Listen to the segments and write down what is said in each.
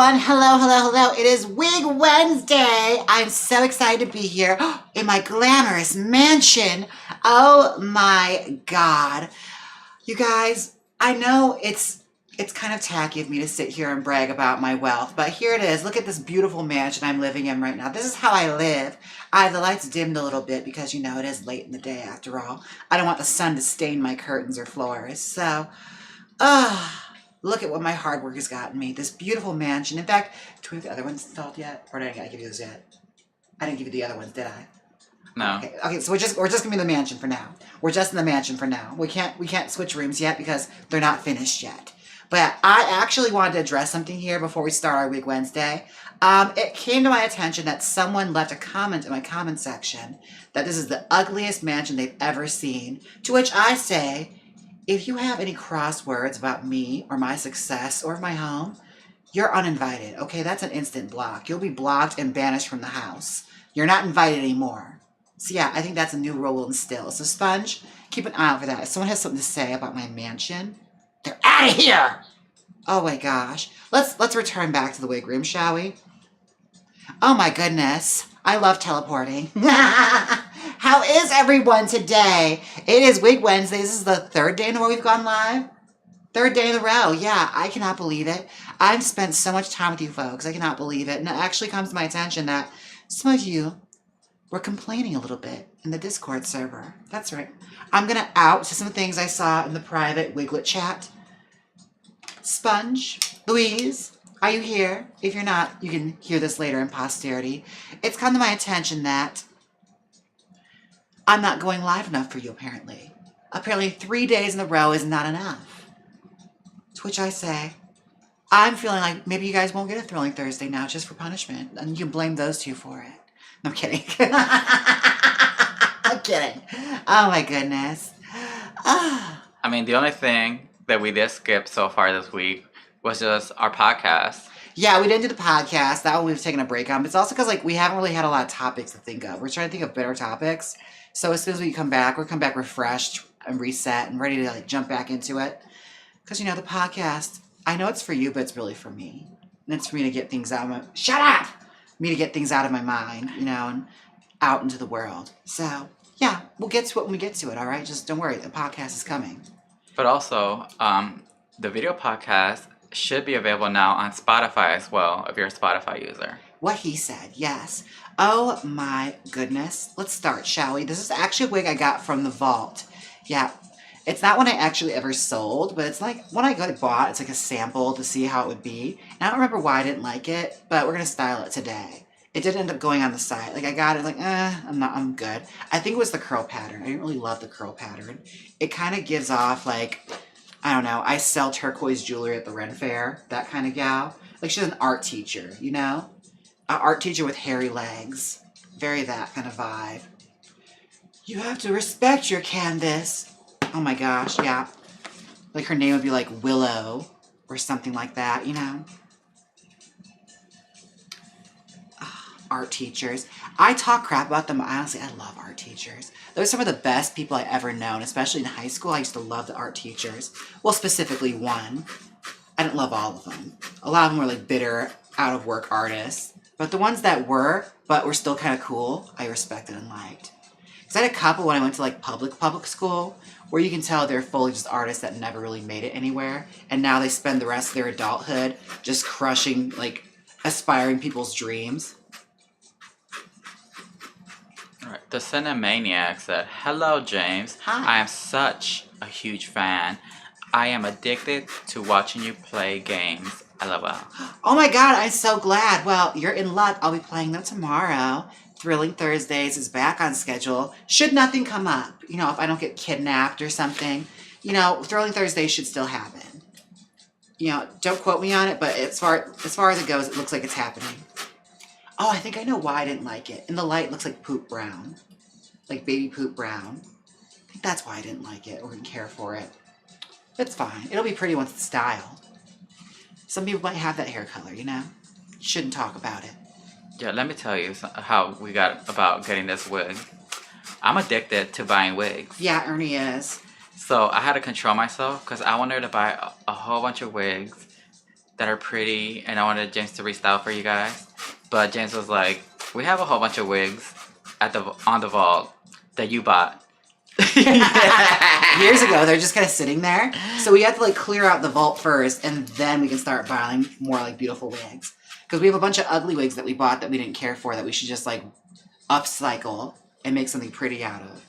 everyone. Hello, hello, hello. It is Wig Wednesday. I'm so excited to be here in my glamorous mansion. Oh my God. You guys, I know it's kind of tacky of me to sit here and brag about my wealth, but here it is. Look at this beautiful mansion I'm living in right now. This is how I live. I have the lights dimmed a little bit because, you know, it is late in the day after all. I don't want the sun to stain my curtains or floors. So, look at what my hard work has gotten me. This beautiful mansion. In fact, do we have the other ones installed yet? Or did I give you those yet? I didn't give you the other ones, did I? No. Okay, so we're just gonna be in the mansion for now. We're just in the mansion for now. We can't switch rooms yet because they're not finished yet. But I actually wanted to address something here before we start our Wig Wednesday. It came to my attention that someone left a comment in my comment section that this is the ugliest mansion they've ever seen. To which I say, if you have any cross words about me or my success or my home, you're uninvited, okay? That's an instant block. You'll be blocked and banished from the house. You're not invited anymore. So yeah, I think that's a new rule we'll instill. So Sponge, keep an eye out for that. If someone has something to say about my mansion, they're out of here! Oh my gosh. Let's return back to the wig room, shall we? Oh my goodness. I love teleporting. How is everyone today? It is Wig Wednesday. This is the third day in a row we've gone live. Third day in a row. Yeah, I cannot believe it. I've spent so much time with you folks. I cannot believe it. And it actually comes to my attention that some of you were complaining a little bit in the Discord server. That's right. I'm going to out to some things I saw in the private Wiglet chat. Sponge, Louise, are you here? If you're not, you can hear this later in posterity. It's come to my attention that I'm not going live enough for you, apparently. Apparently 3 days in a row is not enough. To which I say, I'm feeling like maybe you guys won't get a Thrilling Thursday now just for punishment. And you can blame those two for it. No, I'm kidding. I'm kidding. Oh my goodness. I mean, the only thing that we did skip so far this week was just our podcast. Yeah, we didn't do the podcast. That one we've taken a break on. But it's also because like we haven't really had a lot of topics to think of. We're trying to think of better topics. So as soon as we come back, we'll come back refreshed and reset and ready to like jump back into it. Because, you know, the podcast, I know it's for you, but it's really for me. And it's for me to get things out of my... Shut up! Me to get things out of my mind, you know, and out into the world. So, yeah, we'll get to it when we get to it, all right? Just don't worry, the podcast is coming. But also, the video podcast should be available now on Spotify as well, if you're a Spotify user. What he said, yes. Oh my goodness. Let's start, shall we? This is actually a wig I got from the vault. Yeah, it's not one I actually ever sold, but it's like one I bought. It's like a sample to see how it would be. And I don't remember why I didn't like it, but we're going to style it today. It did end up going on the side. Like I got it like, I'm good. I think it was the curl pattern. I didn't really love the curl pattern. It kind of gives off like, I don't know, I sell turquoise jewelry at the Ren Fair. That kind of gal. Like she's an art teacher, you know? An art teacher with hairy legs. Very that kind of vibe. You have to respect your canvas. Oh my gosh, yeah. Like her name would be like Willow or something like that, you know? Art teachers. I talk crap about them. Honestly, I love art teachers. Those are some of the best people I ever known, especially in high school. I used to love the art teachers. Well, specifically one. I didn't love all of them. A lot of them were like bitter, out of work artists. But the ones that were, but were still kind of cool, I respected and liked. Because I had a couple when I went to like public school, where you can tell they're fully just artists that never really made it anywhere. And now they spend the rest of their adulthood just crushing, like, aspiring people's dreams. Alright, the Cinemaniac said, "Hello, James. Hi. I am such a huge fan. I am addicted to watching you play games. LOL." Oh my God, I'm so glad. Well, you're in luck. I'll be playing them tomorrow. Thrilling Thursdays is back on schedule. Should nothing come up, you know, if I don't get kidnapped or something, you know, Thrilling Thursdays should still happen. You know, don't quote me on it, but as far as it goes, it looks like it's happening. Oh, I think I know why I didn't like it. In the light, it looks like poop brown. Like baby poop brown. I think that's why I didn't like it or didn't care for it. It's fine. It'll be pretty once it's styled. Some people might have that hair color, you know? You shouldn't talk about it. Yeah, let me tell you how we got about getting this wig. I'm addicted to buying wigs. Yeah, Ernie is. So I had to control myself because I wanted to buy a whole bunch of wigs that are pretty, and I wanted James to restyle for you guys. But James was like, we have a whole bunch of wigs on the vault that you bought. Years ago, they're just kind of sitting there. So we have to like clear out the vault first, and then we can start buying more like beautiful wigs. Because we have a bunch of ugly wigs that we bought that we didn't care for that we should just like upcycle and make something pretty out of.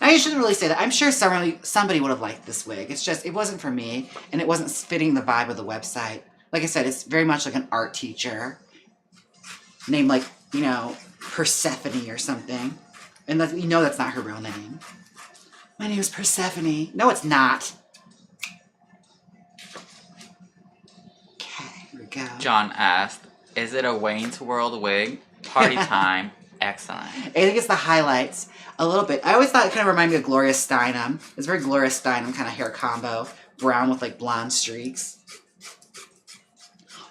Now you shouldn't really say that. I'm sure somebody would have liked this wig. It's just, it wasn't for me, and it wasn't fitting the vibe of the website. Like I said, it's very much like an art teacher named like, you know, Persephone or something. And that's, you know that's not her real name. My name is Persephone. No, it's not. Okay, here we go. John asked, is it a Wayne's World wig? Party time. Excellent. I think it's the highlights. A little bit. I always thought it kind of reminded me of Gloria Steinem. It's very Gloria Steinem kind of hair combo. Brown with like blonde streaks.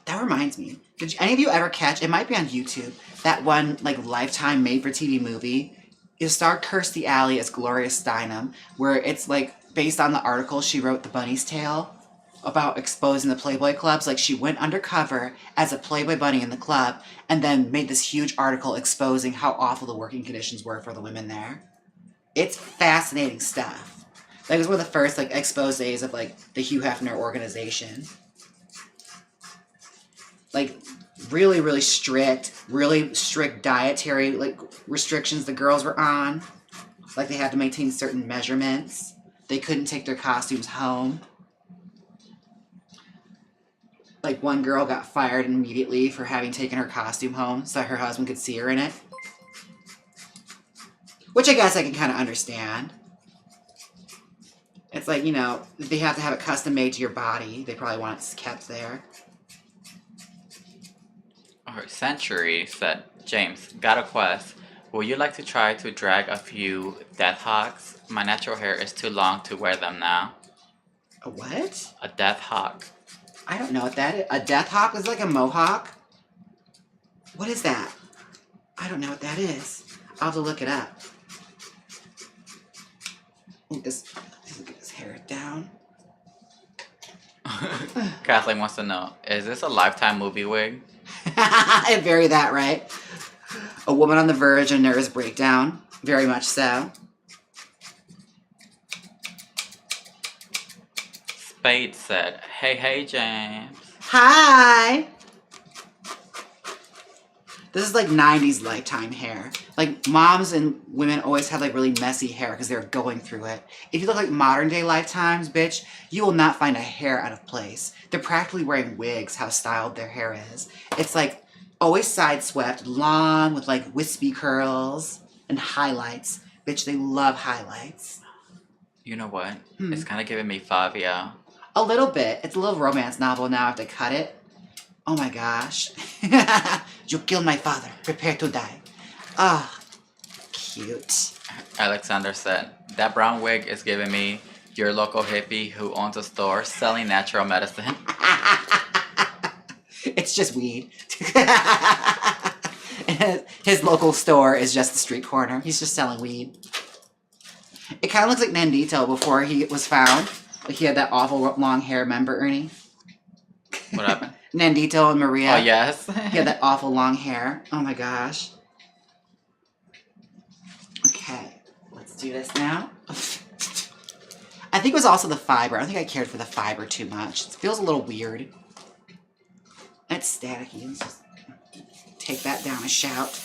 That reminds me. Did any of you ever catch, it might be on YouTube, that one like Lifetime made-for-TV movie? It starred Kirstie Alley as Gloria Steinem, where it's like based on the article she wrote, The Bunny's Tale, about exposing the Playboy clubs. Like she went undercover as a Playboy bunny in the club and then made this huge article exposing how awful the working conditions were for the women there. It's fascinating stuff. That was one of the first like exposés of like the Hugh Hefner organization. Like really, really strict dietary like restrictions the girls were on. Like they had to maintain certain measurements. They couldn't take their costumes home. Like one girl got fired immediately for having taken her costume home so her husband could see her in it. Which I guess I can kind of understand. It's like, you know, they have to have it custom made to your body. They probably want it kept there. Century said, James, got a quest. Will you like to try to drag a few death hawks? My natural hair is too long to wear them now. A what? A death hawk. I don't know what that is. A death hawk is like a mohawk? What is that? I don't know what that is. I'll have to look it up. Ooh, let's get this hair down. Kathleen wants to know, is this a Lifetime movie wig? I bury that, right? A woman on the verge of nervous breakdown. Very much so. Spade said, hey, James. Hi! This is like 90s Lifetime hair. Like moms and women always had like really messy hair because they were going through it. If you look like modern day Lifetimes, bitch, you will not find a hair out of place. They're practically wearing wigs, how styled their hair is. It's like always side swept, long with like wispy curls and highlights. Bitch, they love highlights. You know what? It's kind of giving me Fabio. A little bit. It's a little romance novel now. I have to cut it. Oh my gosh. You killed my father. Prepare to die. Ah, cute. Alexander said, that brown wig is giving me your local hippie who owns a store selling natural medicine. It's just weed. His local store is just the street corner. He's just selling weed. It kind of looks like Nandito before he was found. Like he had that awful long hair, remember, Ernie? What happened? Nandito and Maria. Oh, yes. He had that awful long hair. Oh my gosh. Okay, let's do this now. I think it was also the fiber. I don't think I cared for the fiber too much. It feels a little weird. It's staticky. Let's just take that down a shout.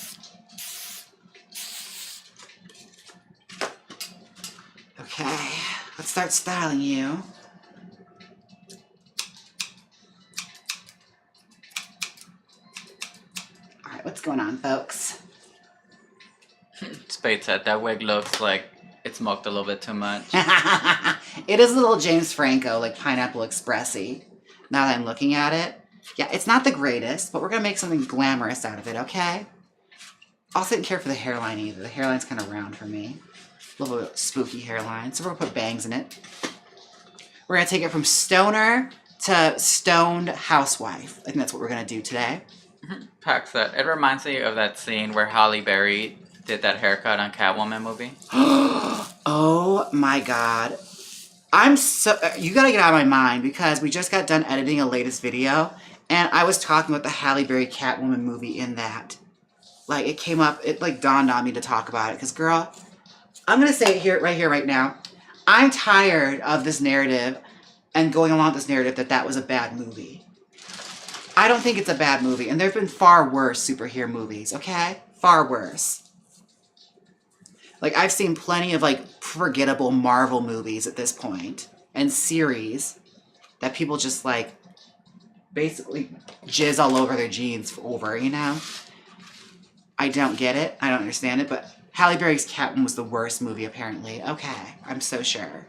Okay, let's start styling you. Alright, what's going on, folks? Spade said, that wig looks like it smoked a little bit too much. It is a little James Franco, like Pineapple Express-y. Now that I'm looking at it. Yeah, it's not the greatest, but we're going to make something glamorous out of it, okay? Also didn't care for the hairline either. The hairline's kind of round for me. A little bit spooky hairline. So we're going to put bangs in it. We're going to take it from stoner to stoned housewife. I think that's what we're going to do today. Pac said, it reminds me of that scene where Halle Berry did that haircut on Catwoman movie. Oh my god. You gotta get out of my mind because we just got done editing a latest video and I was talking about the Halle Berry Catwoman movie in that. Like, it came up, it like dawned on me to talk about it because, girl, I'm gonna say it here, right now. I'm tired of this narrative and going along with this narrative that was a bad movie. I don't think it's a bad movie, and there have been far worse superhero movies, okay? Far worse. Like, I've seen plenty of, like, forgettable Marvel movies at this point, and series, that people just, like, basically jizz all over their jeans over, you know? I don't get it. I don't understand it, but Halle Berry's Catwoman was the worst movie, apparently. Okay, I'm so sure.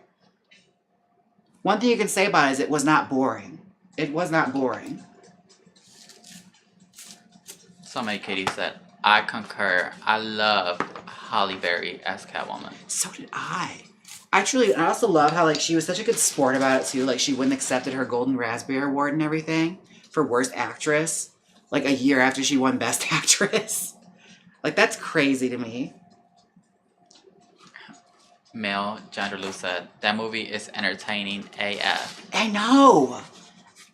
One thing you can say about it is it was not boring. It was not boring. Somebody, Katie said, I concur. I love Halle Berry as Catwoman. So did I. I also love how, like, she was such a good sport about it, too. Like, she wouldn't accepted her Golden Raspberry Award and everything for Worst Actress, like, a year after she won Best Actress. Like, that's crazy to me. Male Janderlu said, that movie is entertaining AF. I know!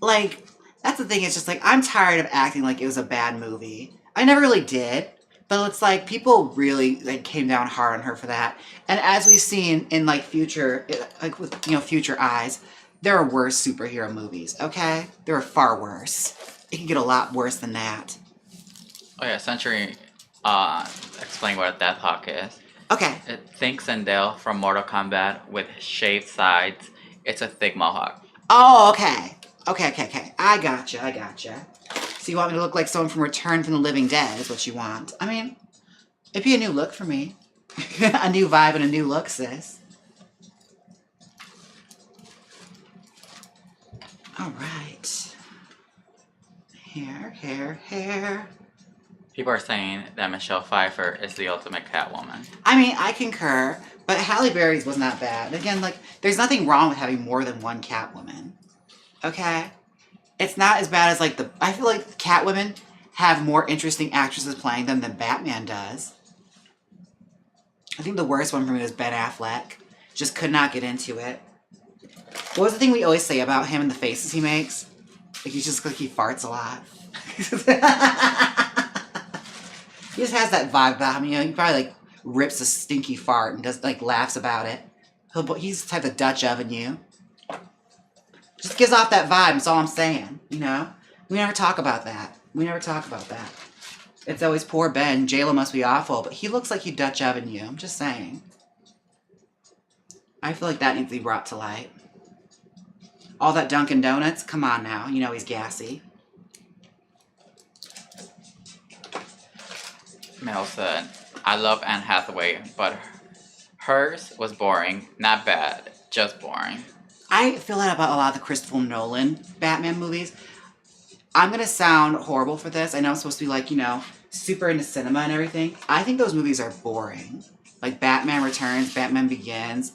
Like, that's the thing, it's just like, I'm tired of acting like it was a bad movie. I never really did, but it's like, people really, like, came down hard on her for that. And as we've seen in, like, future, like, with, you know, future eyes, there are worse superhero movies, okay? There are far worse. It can get a lot worse than that. Oh yeah, Century, explain what a Death Hawk is. Okay. Think Zendale from Mortal Kombat with shaved sides. It's a thick mohawk. Oh, okay. Okay. I gotcha. So you want me to look like someone from Return from the Living Dead is what you want. I mean, it'd be a new look for me. A new vibe and a new look, sis. All right. Hair. People are saying that Michelle Pfeiffer is the ultimate Catwoman. I mean, I concur, but Halle Berry's was not bad. Again, like, there's nothing wrong with having more than one Catwoman. Okay? It's not as bad as, like, I feel like Catwomen have more interesting actresses playing them than Batman does. I think the worst one for me was Ben Affleck. Just could not get into it. What was the thing we always say about him and the faces he makes? Like, he's just like he farts a lot. He just has that vibe about him, you know. He probably, like, rips a stinky fart and does, like, laughs about it. He's the type of Dutch oven you. Just gives off that vibe, that's all I'm saying, you know? We never talk about that. It's always poor Ben, J-Lo must be awful, but he looks like he Dutch oven you. I'm just saying. I feel like that needs to be brought to light. All that Dunkin' Donuts, come on now, you know he's gassy. Mel said, I love Anne Hathaway, but hers was boring. Not bad, just boring. I feel that about a lot of the Christopher Nolan Batman movies. I'm going to sound horrible for this. I know I'm supposed to be, like, you know, super into cinema and everything. I think those movies are boring. Like Batman Returns, Batman Begins.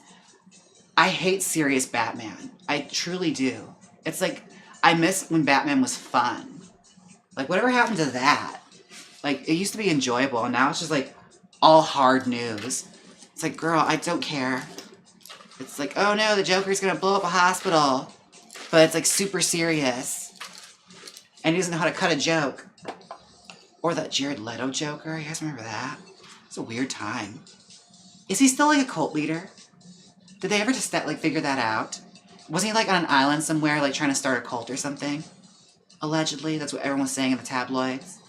I hate serious Batman. I truly do. It's like, I miss when Batman was fun. Like, whatever happened to that? Like, it used to be enjoyable, and now it's just, like, all hard news. It's like, girl, I don't care. It's like, oh no, the Joker's gonna blow up a hospital. But it's, like, super serious. And he doesn't know how to cut a joke. Or that Jared Leto Joker, you guys remember that? It's a weird time. Is he still, like, a cult leader? Did they ever just, like, figure that out? Wasn't he, like, on an island somewhere, like, trying to start a cult or something? Allegedly, that's what everyone was saying in the tabloids.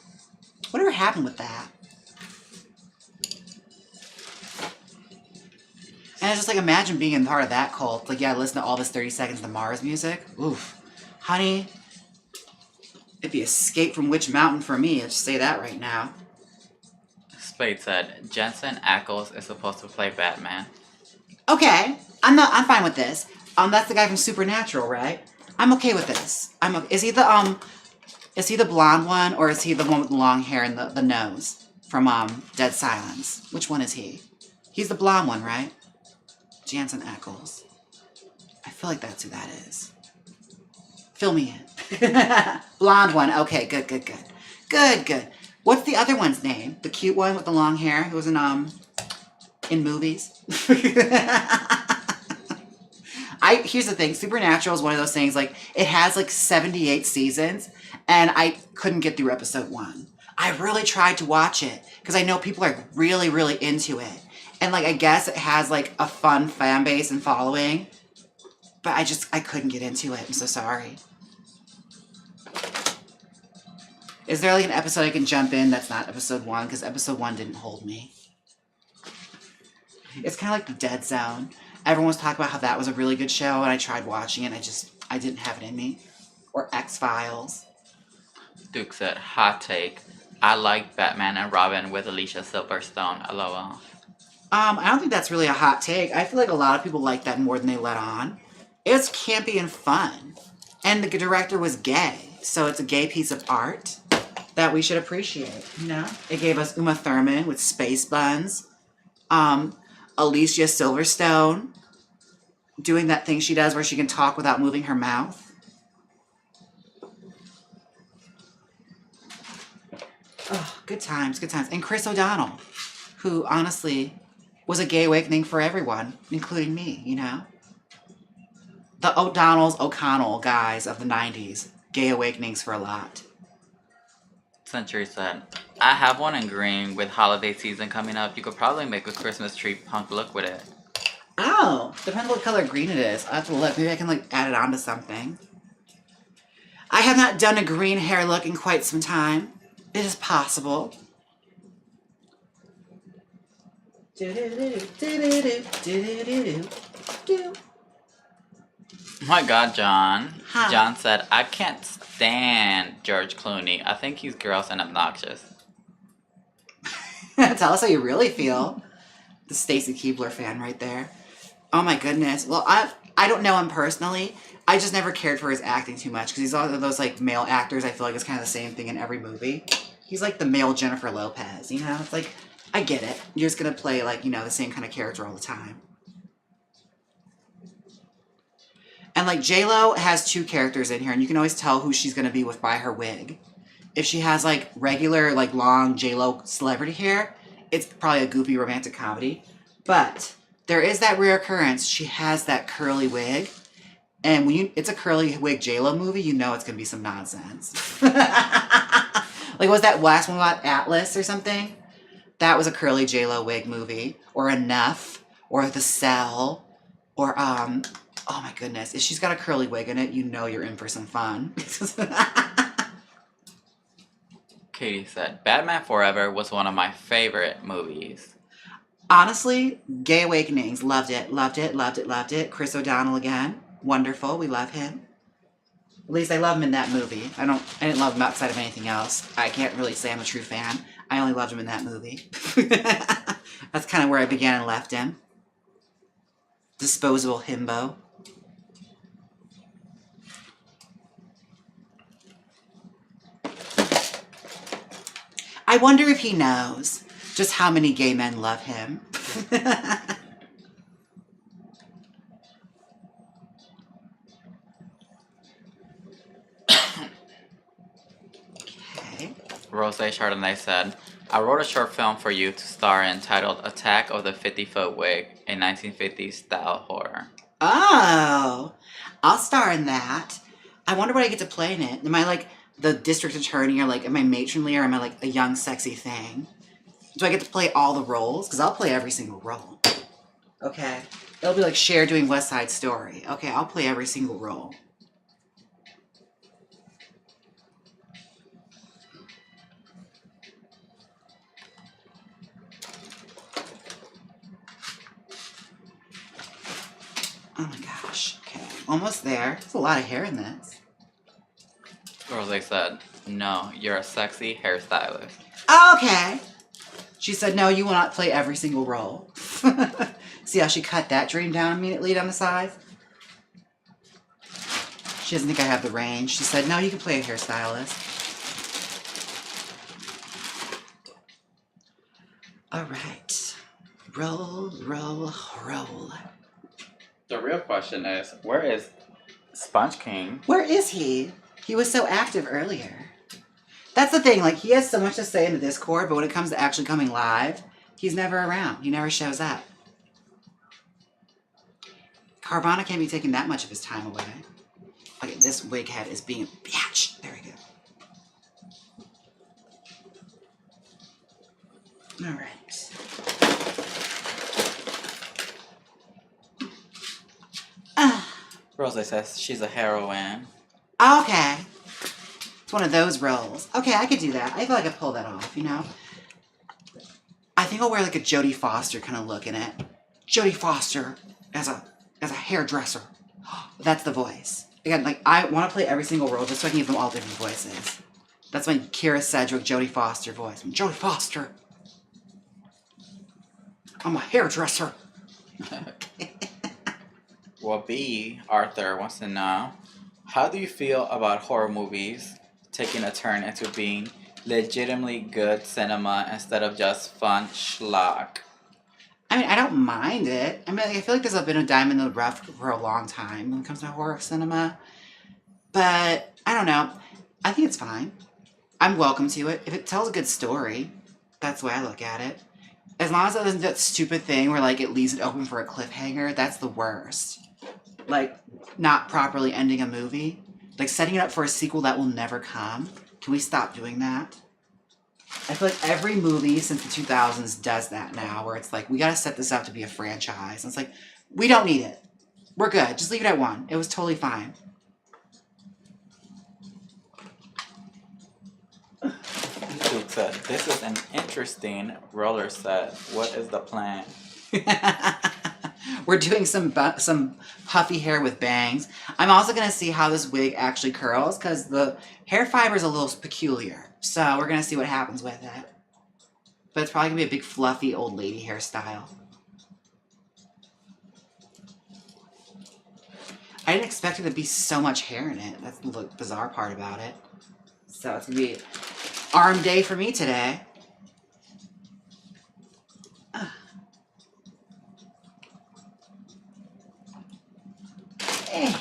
Whatever happened with that? And it's just like, imagine being in part of that cult. Like, yeah, listen to all this 30 Seconds to Mars music. Oof. Honey, it'd be Escape from Witch Mountain for me. I'll just say that right now. Spade said, Jensen Ackles is supposed to play Batman. Okay. I'm fine with this. That's the guy from Supernatural, right? I'm okay with this. Is he the blonde one, or is he the one with the long hair and the nose from Dead Silence? Which one is he? He's the blonde one, right? Jensen Ackles. I feel like that's who that is. Fill me in. Blonde one. Okay, good. Good. What's the other one's name? The cute one with the long hair who was in movies? Here's the thing, Supernatural is one of those things, like, it has like 78 seasons, and I couldn't get through episode 1. I really tried to watch it, because I know people are really, really into it. And like, I guess it has like a fun fan base and following, but I couldn't get into it. I'm so sorry. Is there like an episode I can jump in that's not episode 1? Because episode 1 didn't hold me. It's kind of like The Dead Zone. Everyone was talking about how that was a really good show, and I tried watching it, and I didn't have it in me. Or X-Files. Duke said, hot take. I like Batman and Robin with Alicia Silverstone. LOL. I don't think that's really a hot take. I feel like a lot of people like that more than they let on. It's campy and fun. And the director was gay, so it's a gay piece of art that we should appreciate, you know? It gave us Uma Thurman with space buns. Alicia Silverstone doing that thing she does where she can talk without moving her mouth. Oh, good times, good times. And Chris O'Donnell, who honestly was a gay awakening for everyone, including me, you know? The O'Connell guys of the 90s. Gay awakenings for a lot. Century said, I have one in green with holiday season coming up. You could probably make a Christmas tree punk look with it. Oh, depends what color green it is. I have to look. Maybe I can like add it onto something. I have not done a green hair look in quite some time. It is possible. Oh my god, John. Huh. John said, I can't stand George Clooney. I think he's gross and obnoxious. Tell us how you really feel. The Stacy Keibler fan right there. Oh my goodness. Well, I don't know him personally. I just never cared for his acting too much because he's one of those like male actors. I feel like it's kind of the same thing in every movie. He's like the male Jennifer Lopez, you know? It's like, I get it. You're just gonna play like, you know, the same kind of character all the time. And like J-Lo has 2 characters in here, and you can always tell who she's gonna be with by her wig. If she has like regular, like long J-Lo celebrity hair, it's probably a goofy romantic comedy. But there is that rare occurrence. She has that curly wig. And when it's a curly wig J-Lo movie, you know it's gonna be some nonsense. Like, was that last one about Atlas or something? That was a curly J-Lo wig movie. Or Enough. Or The Cell. Or, oh my goodness. If she's got a curly wig in it, you know you're in for some fun. Katie said, Batman Forever was one of my favorite movies. Honestly, Gay Awakenings. Loved it. Loved it. Loved it. Loved it. Chris O'Donnell again. Wonderful. We love him. At least I love him in that movie. I didn't love him outside of anything else. I can't really say I'm a true fan. I only loved him in that movie. That's kind of where I began and left him. Disposable himbo. I wonder if he knows just how many gay men love him. Okay. Rose Chardonnay said, I wrote a short film for you to star in titled Attack of the 50-Foot Wig, a 1950s style horror. Oh, I'll star in that. I wonder what I get to play in it. Am I like the district attorney, or like am I matronly, or am I like a young sexy thing? Do I get to play all the roles? Because I'll play every single role. Okay. It'll be like Cher doing West Side Story. Okay, I'll play every single role. Oh my gosh. Okay, almost there. There's a lot of hair in this. Rose said, no, you're a sexy hairstylist. Okay. She said, no, you will not play every single role. See how she cut that dream down immediately down the side? She doesn't think I have the range. She said, no, you can play a hairstylist. All right. Roll, roll, roll. The real question is, where is Sponge King? Where is he? He was so active earlier. That's the thing, like, he has so much to say in the Discord, but when it comes to actually coming live, he's never around. He never shows up. Carvana can't be taking that much of his time away. Okay, this wig head is being a bitch. There we go. All right. Rose says she's a heroine. Okay. It's one of those roles. Okay, I could do that. I feel like I could pull that off, you know? I think I'll wear like a Jodie Foster kind of look in it. Jodie Foster as a hairdresser. That's the voice. Again, like, I want to play every single role just so I can give them all different voices. That's my Kira Sedgwick, Jodie Foster voice. Jodie Foster. I'm a hairdresser. Well, B. Arthur wants to know, how do you feel about horror movies taking a turn into being legitimately good cinema instead of just fun schlock? I mean, I don't mind it. I mean, I feel like there's been a diamond in the rough for a long time when it comes to horror cinema. But, I don't know. I think it's fine. I'm welcome to it. If it tells a good story, that's the way I look at it. As long as it doesn't do that stupid thing where, like, it leaves it open for a cliffhanger, that's the worst. Like, not properly ending a movie. Like, setting it up for a sequel that will never come. Can we stop doing that? I feel like every movie since the 2000s does that now, where it's like, we gotta set this up to be a franchise. And it's like, we don't need it. We're good. Just leave it at one. It was totally fine. YouTube said, this is an interesting roller set. What is the plan? We're doing some puffy hair with bangs. I'm also going to see how this wig actually curls because the hair fiber is a little peculiar. So we're going to see what happens with it. But it's probably going to be a big fluffy old lady hairstyle. I didn't expect there to be so much hair in it. That's the bizarre part about it. So it's going to be arm day for me today. I'm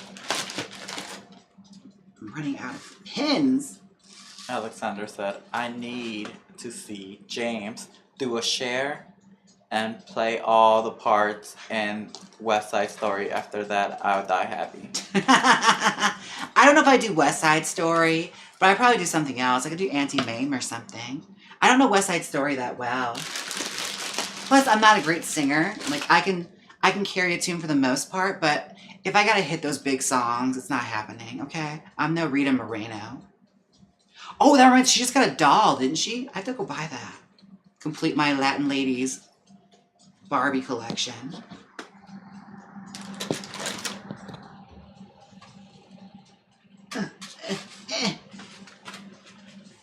running out of pins. Alexander said, I need to see Jaymes do a share and play all the parts in West Side Story. After that, I'll die happy. I don't know if I do West Side Story, but I'd probably do something else. I could do Auntie Mame or something. I don't know West Side Story that well. Plus, I'm not a great singer. Like, I can carry a tune for the most part, but if I gotta hit those big songs, it's not happening, okay? I'm no Rita Moreno. Oh, that reminds me, she just got a doll, didn't she? I have to go buy that. Complete my Latin Ladies Barbie collection.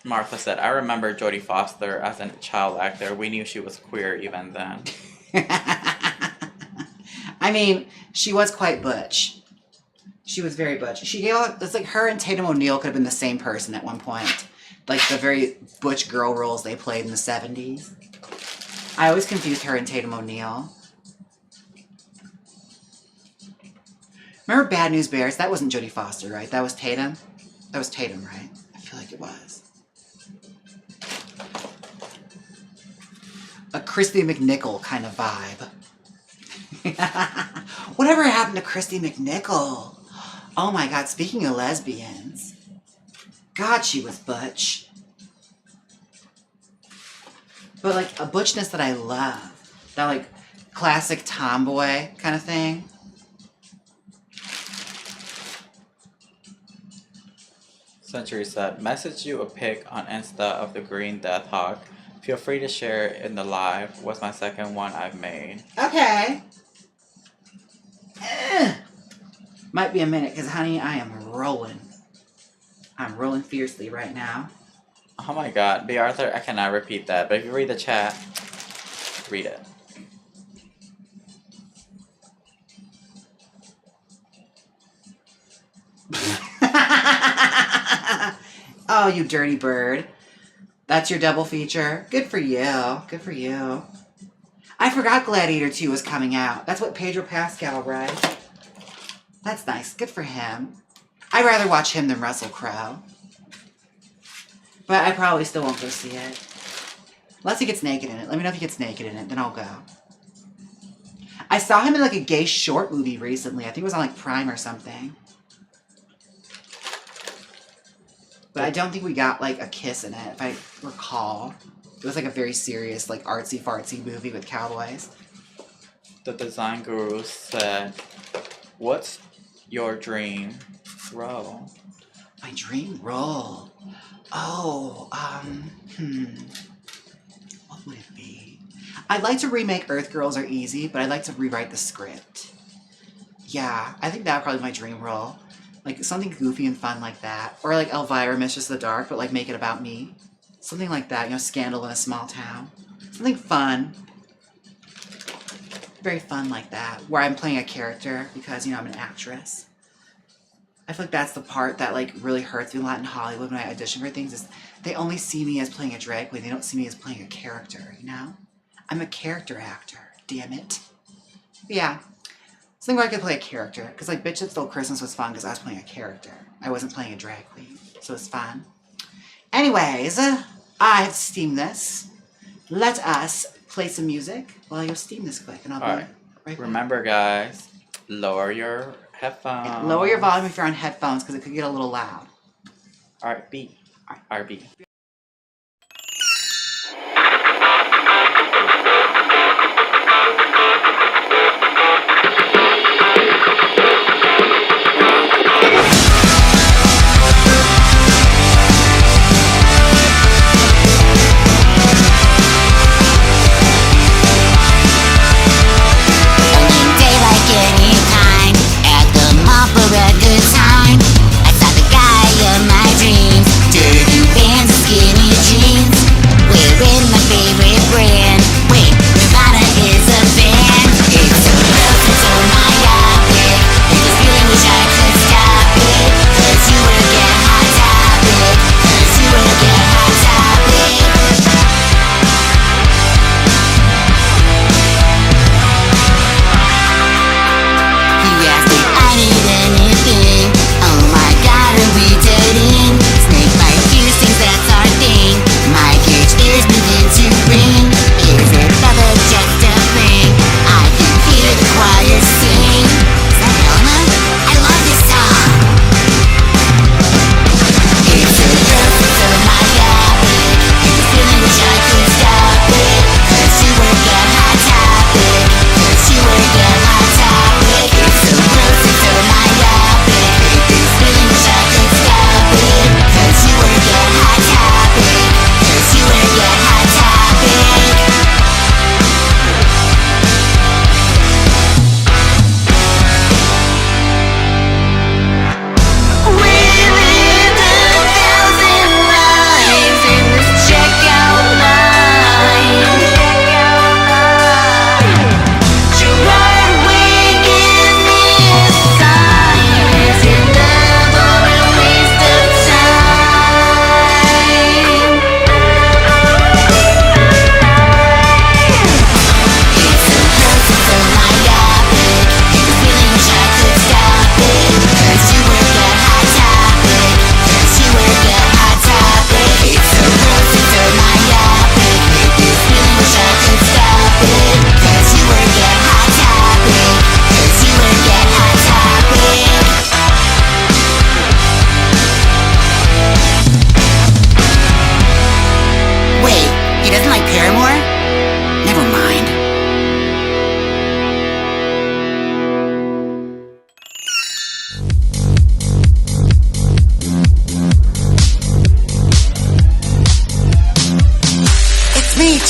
Martha said, I remember Jodie Foster as a child actor. We knew she was queer even then. I mean, she was quite butch. She was very butch. It's like her and Tatum O'Neal could have been the same person at one point. Like the very butch girl roles they played in the 70s. I always confused her and Tatum O'Neal. Remember Bad News Bears? That wasn't Jodie Foster, right? That was Tatum? That was Tatum, right? I feel like it was. A Christy McNichol kind of vibe. Whatever happened to Christy McNichol? Oh my god, speaking of lesbians. God, she was butch. But like a butchness that I love. That like classic tomboy kind of thing. Century said, message you a pic on Insta of the green Death Hawk. Feel free to share it in the live. Was my second one I've made. Okay. Might be a minute, because honey, I am rolling. I'm rolling fiercely right now. Oh my god, B. Arthur, I cannot repeat that, but if you read the chat, read it. Oh, you dirty bird. That's your double feature. Good for you. Good for you. I forgot Gladiator 2 was coming out. That's what Pedro Pascal writes. That's nice. Good for him. I'd rather watch him than Russell Crowe. But I probably still won't go see it. Unless he gets naked in it. Let me know if he gets naked in it, then I'll go. I saw him in like a gay short movie recently. I think it was on like Prime or something. But I don't think we got like a kiss in it, if I recall. It was like a very serious, like artsy-fartsy movie with cowboys. The design guru said, "What's your dream role?" My dream role? Oh, what would it be? I'd like to remake Earth Girls Are Easy, but I'd like to rewrite the script. Yeah, I think that would probably be my dream role. Like, something goofy and fun like that. Or like Elvira, Mistress of the Dark, but like make it about me. Something like that, you know, scandal in a small town. Something fun. Very fun like that, where I'm playing a character because, you know, I'm an actress. I feel like that's the part that, like, really hurts me a lot in Hollywood when I audition for things, is they only see me as playing a drag queen. They don't see me as playing a character, you know? I'm a character actor, damn it. But yeah, something where I could play a character. Because, like, Bitch It Stole Christmas was fun because I was playing a character. I wasn't playing a drag queen, so it's fun. Anyways, I have steamed this. Let us play some music while you steam this quick, and I'll be right back. Remember, guys, lower your headphones. And lower your volume if you're on headphones, because it could get a little loud. RB. RB.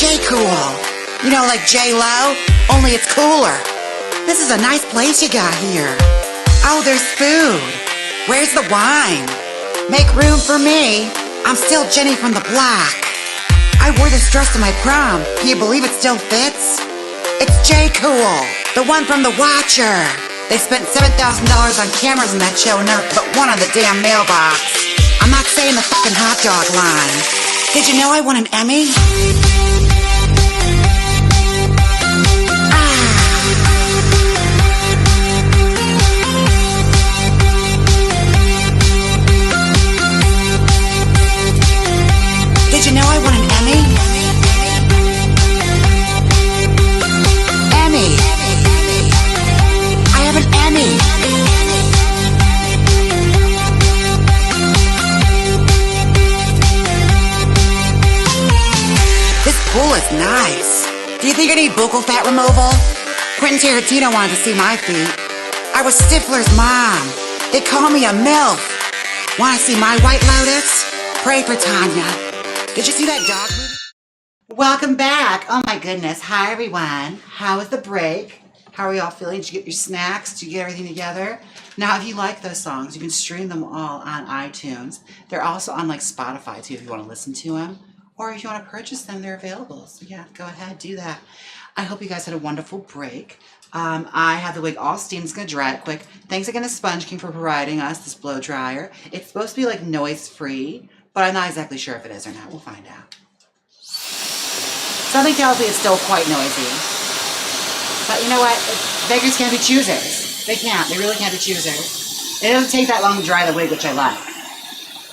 J-Cool. You know, like J-Lo, only it's cooler. This is a nice place you got here. Oh, there's food. Where's the wine? Make room for me. I'm still Jenny from the block. I wore this dress to my prom. Can you believe it still fits? It's J-Cool, the one from The Watcher. They spent $7,000 on cameras in that show and never put one on the damn mailbox. I'm not saying the fucking hot dog line. Did you know I won an Emmy? Did you know I won an Emmy? Emmy. it's nice. Do you think I need buccal fat removal? Quentin Tarantino wanted to see my feet. I was Stifler's mom. They call me a MILF. Want to see my White Lotus? Pray for Tanya. Did you see that dog movie? Welcome back. Oh my goodness. Hi everyone. How was the break? How are we all feeling? Did you get your snacks? Did you get everything together? Now, if you like those songs, you can stream them all on iTunes. They're also on like Spotify too if you want to listen to them. Or if you want to purchase them, they're available. So yeah, go ahead, do that. I hope you guys had a wonderful break. I have the wig all steamed. It's going to dry it quick. Thanks again to Sponge King for providing us this blow dryer. It's supposed to be like noise free, but I'm not exactly sure if it is or not. We'll find out. Something tells me it's still quite noisy. But you know what? Beggars can't be choosers. They can't. They really can't be choosers. It doesn't take that long to dry the wig, which I like.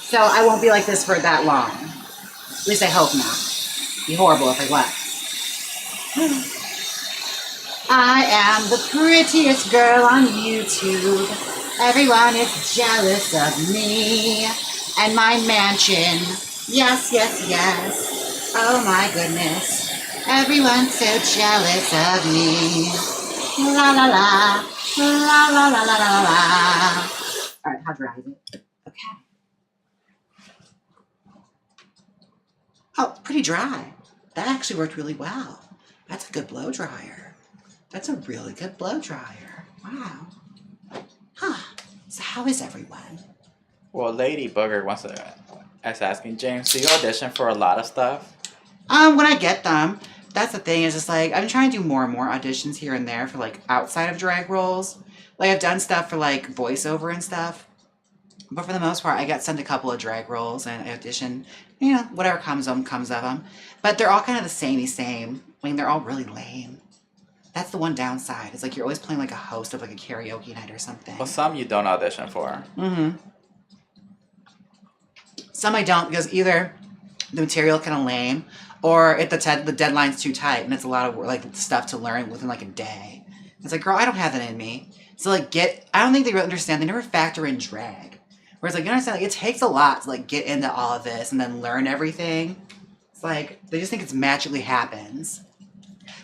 So I won't be like this for that long. At least I hope not. It'd be horrible if I was. I am the prettiest girl on YouTube. Everyone is jealous of me and my mansion. Yes, yes, yes. Oh my goodness. Everyone's so jealous of me. La la la. La la la la la la. Alright, how dry is it? Okay. Oh, it's pretty dry. That actually worked really well. That's a good blow dryer. That's a really good blow dryer. Wow. Huh. So how is everyone? Well, Lady Booger wants to is asking, Jaymes, do you audition for a lot of stuff? When I get them. That's the thing, is just like, I'm trying to do more and more auditions here and there for like outside of drag roles. Like I've done stuff for like voiceover and stuff. But for the most part, I get sent a couple of drag roles and I audition, you know, whatever comes of them. But they're all kind of the same. I mean, they're all really lame. That's the one downside. It's like you're always playing like a host of like a karaoke night or something. Well, some you don't audition for. Mm-hmm. Some I don't, because either the material kind of lame, or if the deadline's too tight and it's a lot of like stuff to learn within like a day. It's like, girl, I don't have that in me. So like I don't think they really understand. They never factor in drag. Whereas like, you understand, like it takes a lot to like get into all of this and then learn everything. It's like, they just think it's magically happens.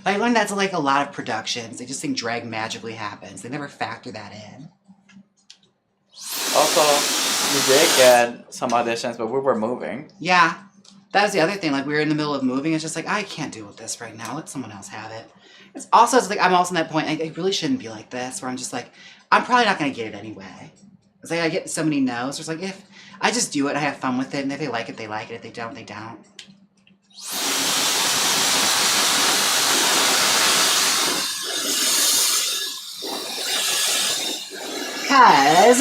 I learned that's like a lot of productions. They just think drag magically happens. They never factor that in. Also, you did get some auditions, but we were moving. Yeah. That was the other thing. Like, we were in the middle of moving. It's just like, I can't deal with this right now. Let someone else have it. It's like, I'm also in that point. I really shouldn't be like this, where I'm just like, I'm probably not going to get it anyway. It's like, I get so many no's. It's like, if I just do it, I have fun with it. And if they like it, they like it. If they don't, they don't. Because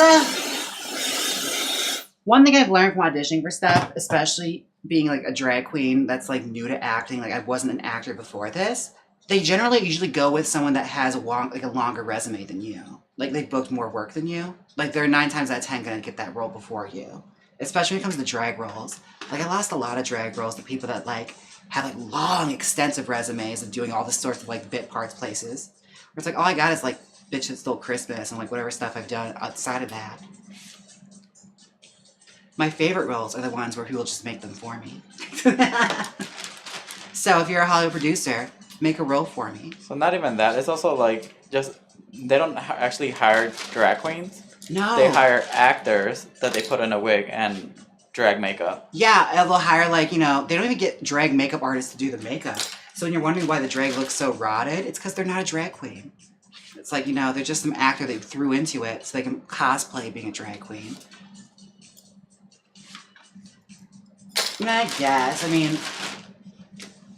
one thing I've learned from auditioning for stuff, especially being like a drag queen that's like new to acting, like I wasn't an actor before this, they usually go with someone that has a longer resume than you. Like they've booked more work than you. Like they're 9 times out of 10 gonna get that role before you. Especially when it comes to drag roles. Like I lost a lot of drag roles to people that like have like long, extensive resumes of doing all this sorts of like bit parts places. Where it's like all I got is like Bitch It Stole Christmas and like whatever stuff I've done outside of that. My favorite roles are the ones where people just make them for me. So if you're a Hollywood producer, make a role for me. So not even that. It's also like just they don't actually hire drag queens. No. They hire actors that they put in a wig and drag makeup. Yeah, they'll hire like, you know, they don't even get drag makeup artists to do the makeup. So when you're wondering why the drag looks so rotted, it's because they're not a drag queen. It's like, you know, they're just some actor they threw into it so they can cosplay being a drag queen. And I guess, I mean,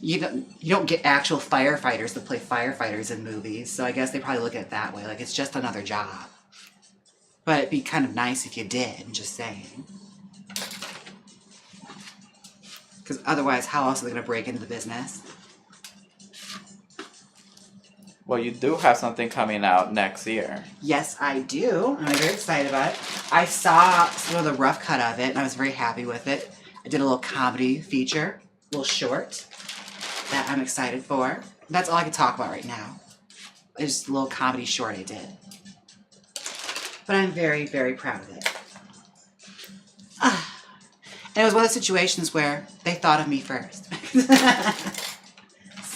you don't get actual firefighters to play firefighters in movies, so I guess they probably look at it that way, like it's just another job. But it'd be kind of nice if you did, I'm just saying. Because otherwise, how else are they going to break into the business? Well, you do have something coming out next year. Yes, I do. I'm very excited about it. I saw some of the rough cut of it, and I was very happy with it. I did a little comedy feature, a little short, that I'm excited for. That's all I can talk about right now. It's just a little comedy short I did. But I'm very, very proud of it. And it was one of those situations where they thought of me first.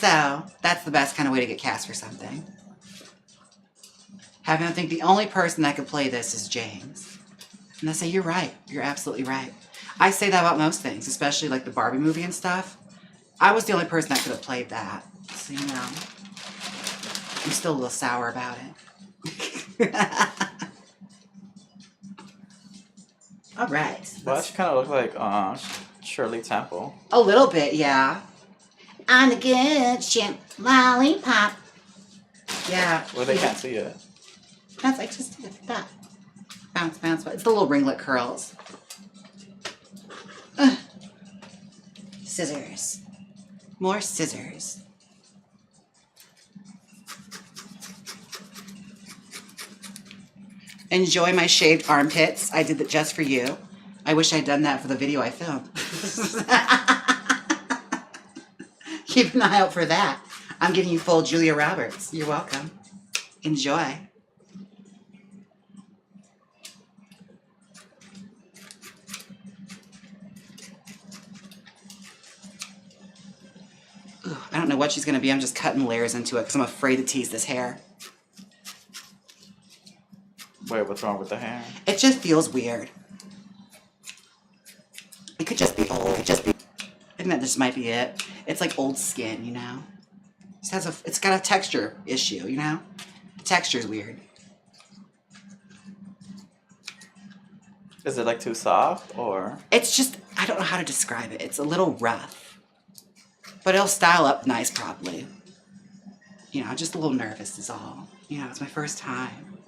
So, that's the best kind of way to get cast for something. Having to think the only person that could play this is Jaymes. And I say, you're right. You're absolutely right. I say that about most things, especially like the Barbie movie and stuff. I was the only person that could have played that. So, you know, I'm still a little sour about it. All right. Well, she kind of looked like Shirley Temple. A little bit, yeah. On the good ship, lollipop. Yeah. Well, they can't see it. That's like just that. Bounce, bounce, bounce. It's the little ringlet curls. Scissors. More scissors. Enjoy my shaved armpits. I did that just for you. I wish I'd done that for the video I filmed. Keep an eye out for that. I'm giving you full Julia Roberts. You're welcome. Enjoy. Ooh, I don't know what she's going to be. I'm just cutting layers into it because I'm afraid to tease this hair. Wait, what's wrong with the hair? It just feels weird. It could just be old. It could just be... I think that just might be it. It's like old skin, you know? It's got a texture issue, you know? The texture's weird. Is it like too soft or? It's just, I don't know how to describe it. It's a little rough. But it'll style up nice probably. You know, just a little nervous is all. You know, it's my first time.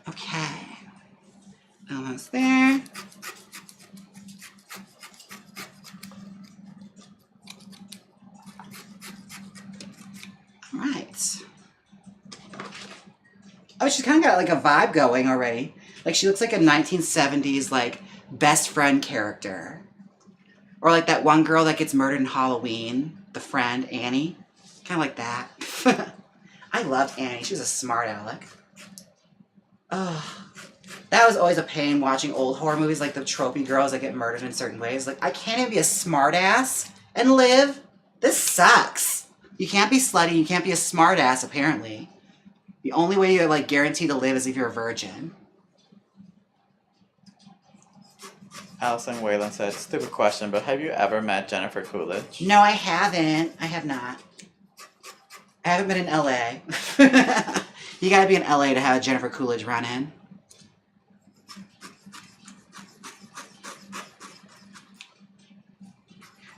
Okay. Almost there. All right. Oh, she's kind of got like a vibe going already. Like she looks like a 1970s like best friend character. Or like that one girl that gets murdered in Halloween, the friend, Annie. Kind of like that. I loved Annie. She was a smart aleck. Ugh. That was always a pain watching old horror movies, like the tropey girls that get murdered in certain ways. Like, I can't even be a smart ass and live. This sucks. You can't be slutty. You can't be a smart ass, apparently. The only way you're like guaranteed to live is if you're a virgin. Allison Whalen said, stupid question, but have you ever met Jennifer Coolidge? No, I haven't. I have not. I haven't been in LA. You gotta be in LA to have a Jennifer Coolidge run in.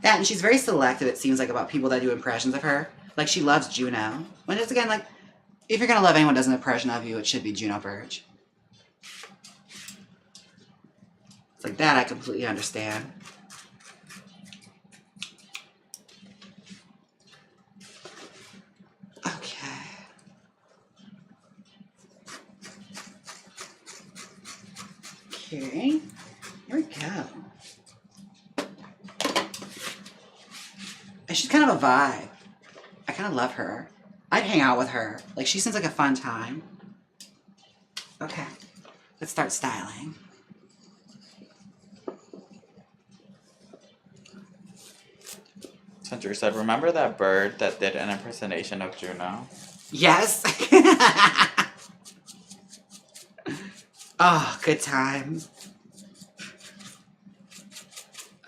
That, and she's very selective, it seems like, about people that do impressions of her. Like, she loves Juno. When it's, again, like, if you're gonna love anyone who does an impression of you, it should be Juno Burge. It's like that I completely understand. Okay. Okay. Here we go. And she's kind of a vibe. I kind of love her. I'd hang out with her. Like, she seems like a fun time. Okay. Let's start styling. Drew said, remember that bird that did an impersonation of Juno? Yes. Oh, good times.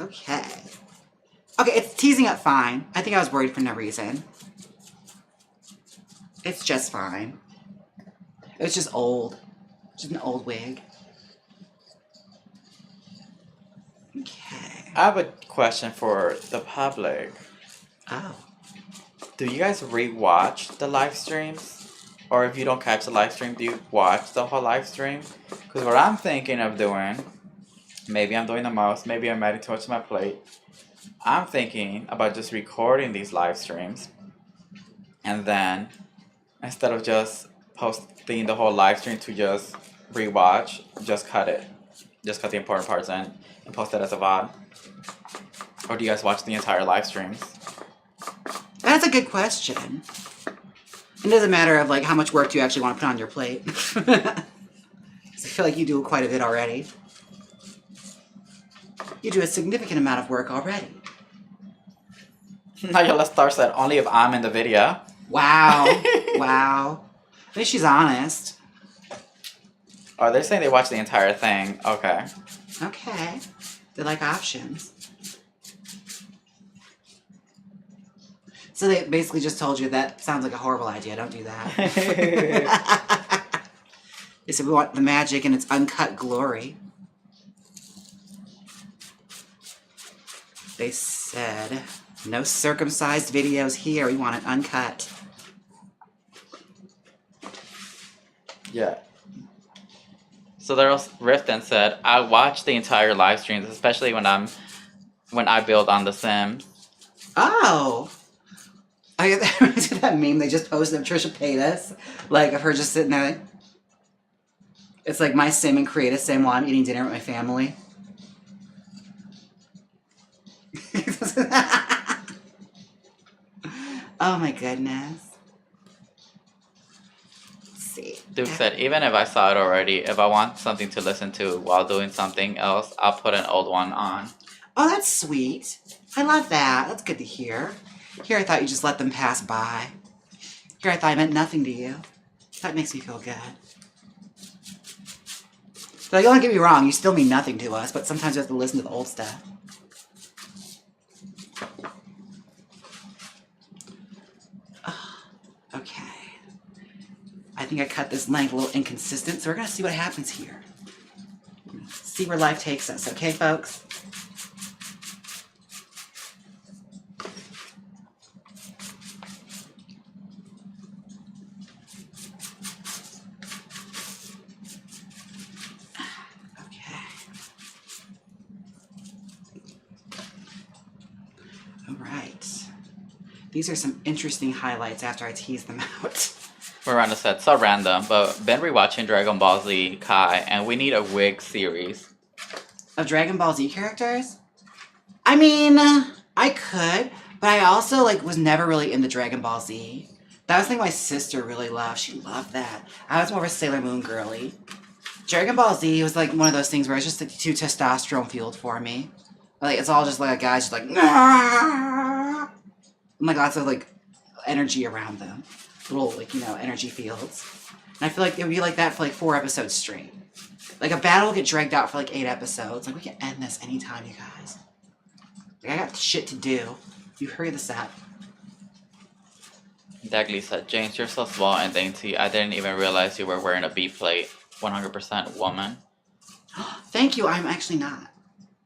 Okay. Okay, it's teasing up fine. I think I was worried for no reason. It's just fine. It was just old. Just an old wig. Okay. I have a question for the public. Oh. Do you guys re-watch the live streams? Or if you don't catch the live stream, do you watch the whole live stream? Because what I'm thinking of doing, maybe I'm doing the most, maybe I'm adding too much to my plate. I'm thinking about just recording these live streams. And then, instead of just posting the whole live stream to just re-watch, just cut it. Just cut the important parts in and post it as a VOD. Or do you guys watch the entire live streams? That's a good question. It doesn't matter of like how much work do you actually want to put on your plate. feel like you do quite a bit already. You do a significant amount of work already. Nayala Star said, only if I'm in the video. Wow. Wow. At least she's honest. Oh, they're saying they watched the entire thing. Okay. Okay. They like options. So they basically just told you that sounds like a horrible idea. Don't do that. They said we want the magic in its uncut glory. They said no circumcised videos here. We want it uncut. Yeah. So there was Rift and said, I watch the entire live streams, especially when I build on The Sims. Oh. I get that meme they just posted of Trisha Paytas, like of her just sitting there. It's like my sim and create a sim while I'm eating dinner with my family. Oh my goodness. Let's see. Duke said, even if I saw it already, if I want something to listen to while doing something else, I'll put an old one on. Oh, that's sweet. I love that. That's good to hear. Here I thought you just let them pass by. Here I thought I meant nothing to you. That makes me feel good. But don't get me wrong, you still mean nothing to us, but sometimes you have to listen to the old stuff. Okay. I think I cut this length a little inconsistent, so we're going to see what happens here. See where life takes us, okay, folks? These are some interesting highlights after I tease them out. Miranda said, so random, but been rewatching Dragon Ball Z Kai, and we need a Wigs series. Of Dragon Ball Z characters? I mean, I could, but I also, was never really into Dragon Ball Z. That was the thing my sister really loved. She loved that. I was more of a Sailor Moon girly. Dragon Ball Z was, one of those things where it's just, too testosterone-fueled for me. It's all just, a guy's just, nah! And, lots of, energy around them. Little, energy fields. And I feel like it would be like that for, 4 episodes straight. A battle will get dragged out for, 8 episodes. We can end this anytime, you guys. I got shit to do. You hurry this up. Dagley said, James, you're so small and dainty. I didn't even realize you were wearing a B plate. 100% woman. Thank you. I'm actually not.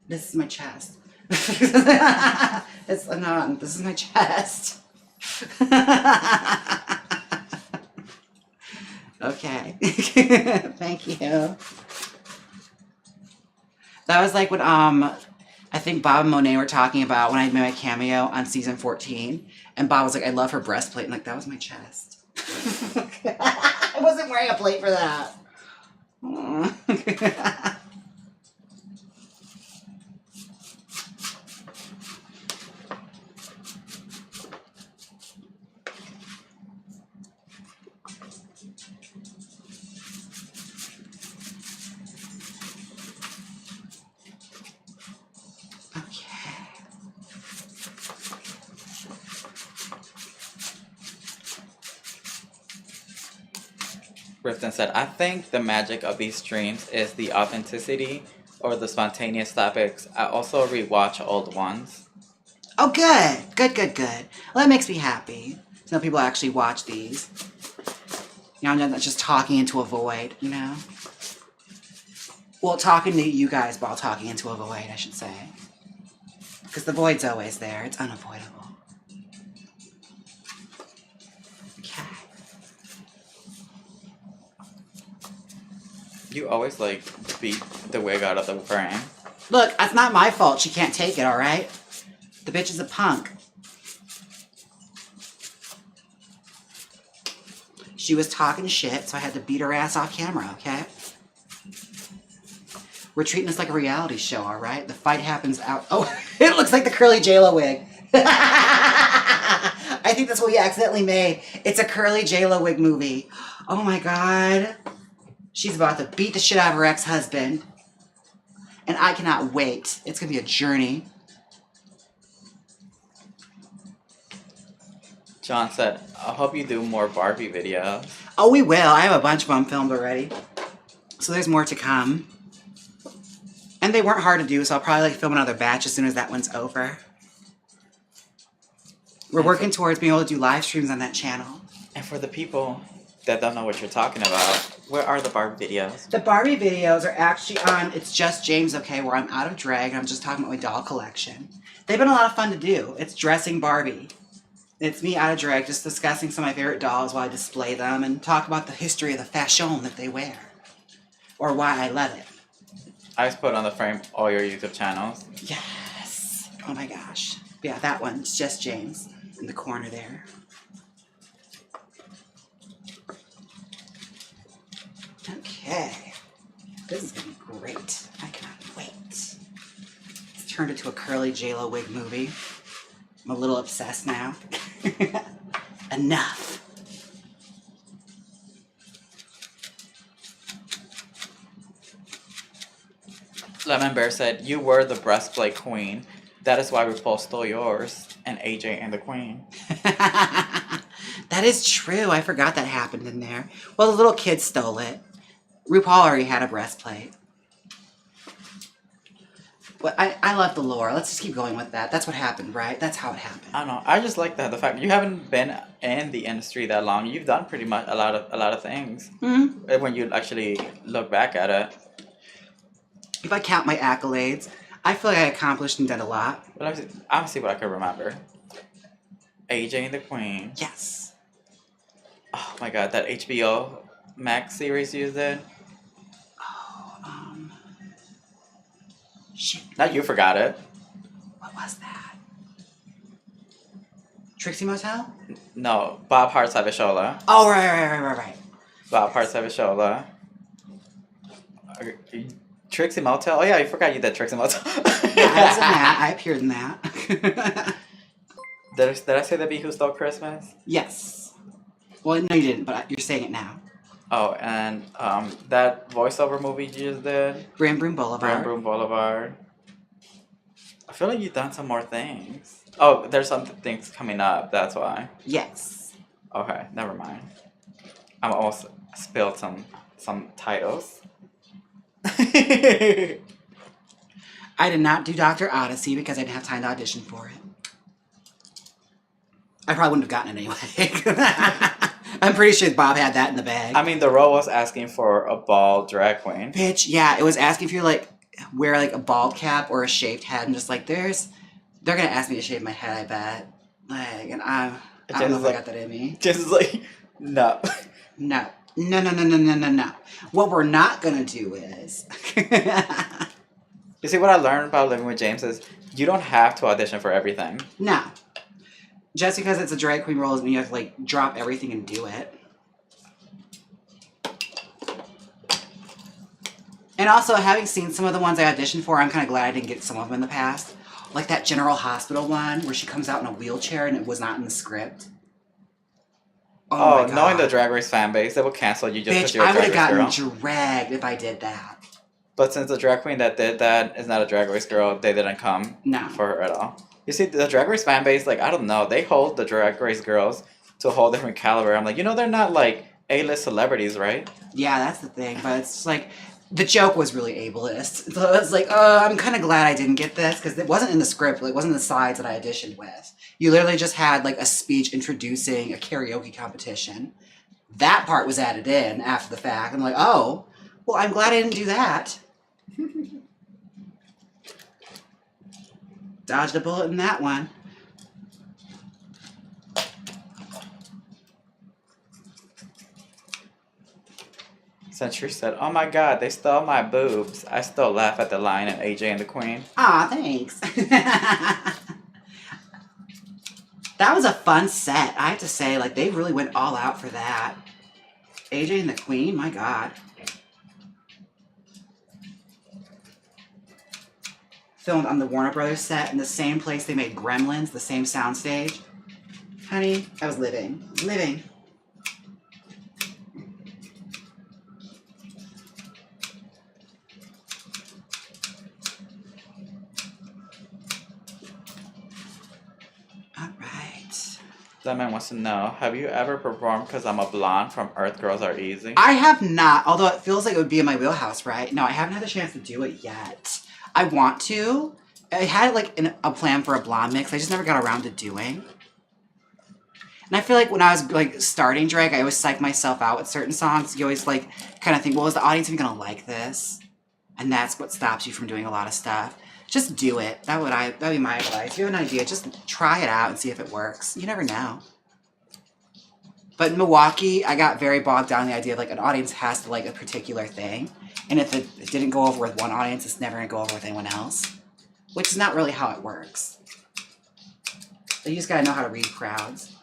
This is my chest. It's not. This is my chest. Okay. Thank you. That was when I think Bob and Monet were talking about when I made my cameo on season 14, and Bob was like, I love her breastplate, and that was my chest. I wasn't wearing a plate for that. Rifton said, I think the magic of these streams is the authenticity or the spontaneous topics. I also rewatch old ones. Oh, good. Good. Well, that makes me happy. So people actually watch these. I'm not just talking into a void, Well, talking to you guys while talking into a void, I should say. Because the void's always there. It's unavoidable. You always beat the wig out of the frame. Look, that's not my fault. She can't take it, alright? The bitch is a punk. She was talking shit, so I had to beat her ass off camera, okay? We're treating this like a reality show, alright? The fight happens out... Oh, it looks like the curly JLo wig. I think that's what we accidentally made. It's a curly JLo wig movie. Oh my god. She's about to beat the shit out of her ex-husband. And I cannot wait. It's going to be a journey. John said, I hope you do more Barbie videos. Oh, we will. I have a bunch of them filmed already. So there's more to come. And they weren't hard to do, so I'll probably film another batch as soon as that one's over. We're working towards being able to do live streams on that channel. And for the people that don't know what you're talking about, where are the Barbie videos? The Barbie videos are actually on It's Just Jaymes, okay, where I'm out of drag and I'm just talking about my doll collection. They've been a lot of fun to do. It's dressing Barbie. It's me out of drag, just discussing some of my favorite dolls while I display them and talk about the history of the fashion that they wear. Or why I love it. I just put on the frame all your YouTube channels. Yes. Oh my gosh. Yeah, that one. It's Just Jaymes in the corner there. Okay. This is going to be great. I cannot wait. It's turned into a curly J-Lo wig movie. I'm a little obsessed now. Enough. Lemon Bear said, you were the breastplate queen. That is why RuPaul stole yours. And AJ and the queen. That is true. I forgot that happened in there. Well, the little kid stole it. RuPaul already had a breastplate. But I love the lore. Let's just keep going with that. That's what happened, right? That's how it happened. I don't know. I just like that the fact you haven't been in the industry that long. You've done pretty much a lot of things. Mm-hmm. When you actually look back at it. If I count my accolades, I feel like I accomplished and did a lot. But I'll see what I can remember. AJ and the Queen. Yes. Oh my god, that HBO Max series you did. Oh, shit. Not you forgot it. What was that? Trixie Motel? No, Bob Hart's Avishola. Oh, right. Bob Hart's Avishola. Trixie Motel? Oh yeah, you forgot you did Trixie Motel. Yeah, I was in that. I appeared in that. Did I say the Bee Who Stole Christmas? Yes. Well, no you didn't, but you're saying it now. Oh, and that voiceover movie you just did? Grand Broom Boulevard. I feel like you've done some more things. Oh, there's some things coming up, that's why. Yes. Okay, never mind. I'm almost spilled some titles. I did not do Dr. Odyssey because I didn't have time to audition for it. I probably wouldn't have gotten it anyway. I'm pretty sure Bob had that in the bag. I mean, the role was asking for a bald drag queen. Bitch, yeah, it was asking if you wear a bald cap or a shaved head, and just they're gonna ask me to shave my head, I bet. And I don't know if I got that in me. Just no. No. No. What we're not gonna do is. You see, what I learned about living with Jaymes is you don't have to audition for everything. No. Just because it's a drag queen role doesn't mean you have to drop everything and do it. And also, having seen some of the ones I auditioned for, I'm kind of glad I didn't get some of them in the past. Like that General Hospital one where she comes out in a wheelchair and it was not in the script. Oh my God. Knowing the Drag Race fan base, they will cancel you just because you're a I would Drag have Race gotten girl. dragged if I did that. But since the drag queen that did that is not a Drag Race girl, they didn't come for her at all. You see, the Drag Race fan base, I don't know, they hold the Drag Race girls to a whole different caliber. I'm they're not A-list celebrities, right? Yeah, that's the thing. But it's the joke was really ableist. So it's I'm kind of glad I didn't get this because it wasn't in the script. It wasn't the sides that I auditioned with. You literally just had a speech introducing a karaoke competition. That part was added in after the fact. I'm oh, well, I'm glad I didn't do that. Dodged a bullet in that one. Century said, oh my god, they stole my boobs. I still laugh at the line in AJ and the Queen. Aw, thanks. That was a fun set. I have to say, they really went all out for that. AJ and the Queen, my god. Filmed on the Warner Brothers set in the same place they made Gremlins, the same soundstage. Honey, I was living. That man wants to know, have you ever performed Cause I'm a Blonde from Earth Girls Are Easy? I have not, although it feels like it would be in my wheelhouse, right? No, I haven't had the chance to do it yet. I want to. I had like a plan for a blonde mix. I just never got around to doing. And I feel like when I was like starting drag, I always psych myself out with certain songs. You always like kind of think, well, is the audience even gonna like this? And that's what stops you from doing a lot of stuff. Just do it. That'd be my advice. If you have an idea, just try it out and see if it works. You never know. But in Milwaukee, I got very bogged down in the idea of like an audience has to like a particular thing. And if it didn't go over with one audience, it's never gonna go over with anyone else. Which is not really how it works. You just gotta know how to read crowds.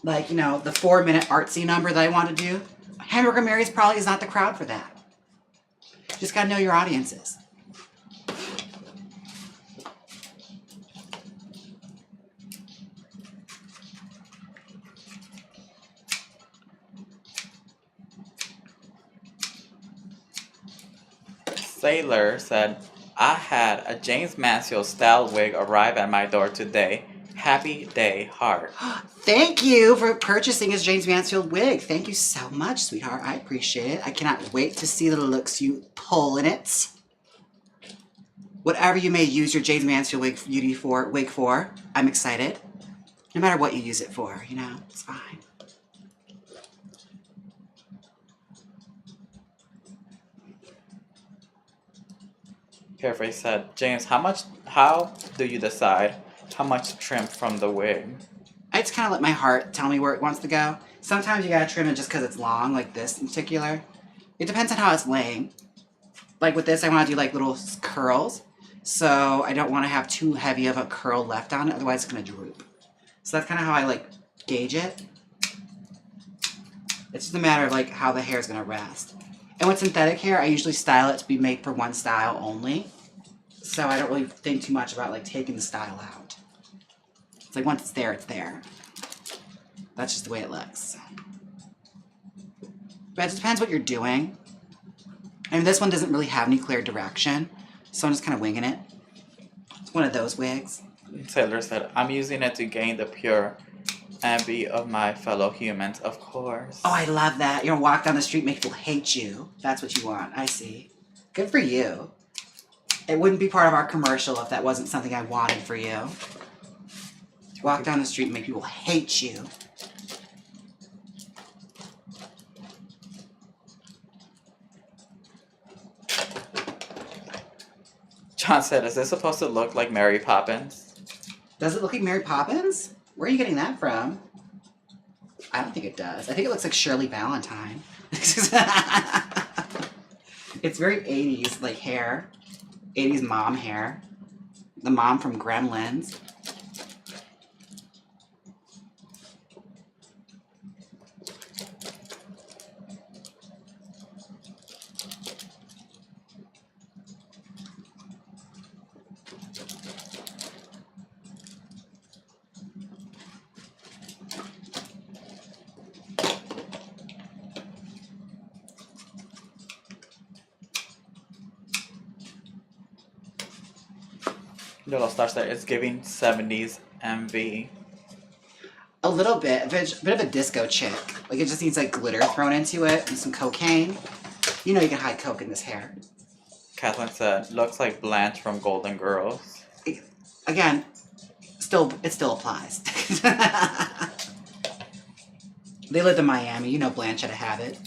Like, you know, the 4-minute artsy number that I want to do, Hamburger Mary's probably is not the crowd for that. Just gotta know your audiences. Sailor said, I had a Jaymes Mansfield style wig arrive at my door today. Happy day, heart. Thank you for purchasing his Jaymes Mansfield wig. Thank you so much, sweetheart. I appreciate it. I cannot wait to see the looks you pull in it. Whatever you may use your Jaymes Mansfield wig for, I'm excited. No matter what you use it for, you know, it's fine. Paraphrase said, James, how do you decide how much to trim from the wig? I just kind of let my heart tell me where it wants to go. Sometimes you gotta trim it just because it's long, like this in particular. It depends on how it's laying. Like with this, I want to do like little curls. So I don't want to have too heavy of a curl left on it, otherwise it's gonna droop. So that's kind of how I like gauge it. It's just a matter of like how the hair is gonna rest. And with synthetic hair, I usually style it to be made for one style only. So I don't really think too much about like taking the style out. It's like once it's there, it's there. That's just the way it looks. But it depends what you're doing. I mean, this one doesn't really have any clear direction, so I'm just kind of winging it. It's one of those wigs. Taylor said, I'm using it to gain the pure envy of my fellow humans, of course. Oh, I love that. You're gonna walk down the street, make people hate you. That's what you want. I see. Good for you. It wouldn't be part of our commercial if that wasn't something I wanted for you. Walk down the street and make people hate you. John said, is this supposed to look like Mary Poppins? Does it look like Mary Poppins? Where are you getting that from? I don't think it does. I think it looks like Shirley Valentine. It's very 80s, like hair. 80s mom hair. The mom from Gremlins. Yellow Star said, it's giving 70s MV. A little bit. A bit of a disco chick. Like, it just needs, like, glitter thrown into it and some cocaine. You know you can hide coke in this hair. Kathleen said, looks like Blanche from Golden Girls. Again, it still applies. They lived in Miami. You know Blanche had a habit.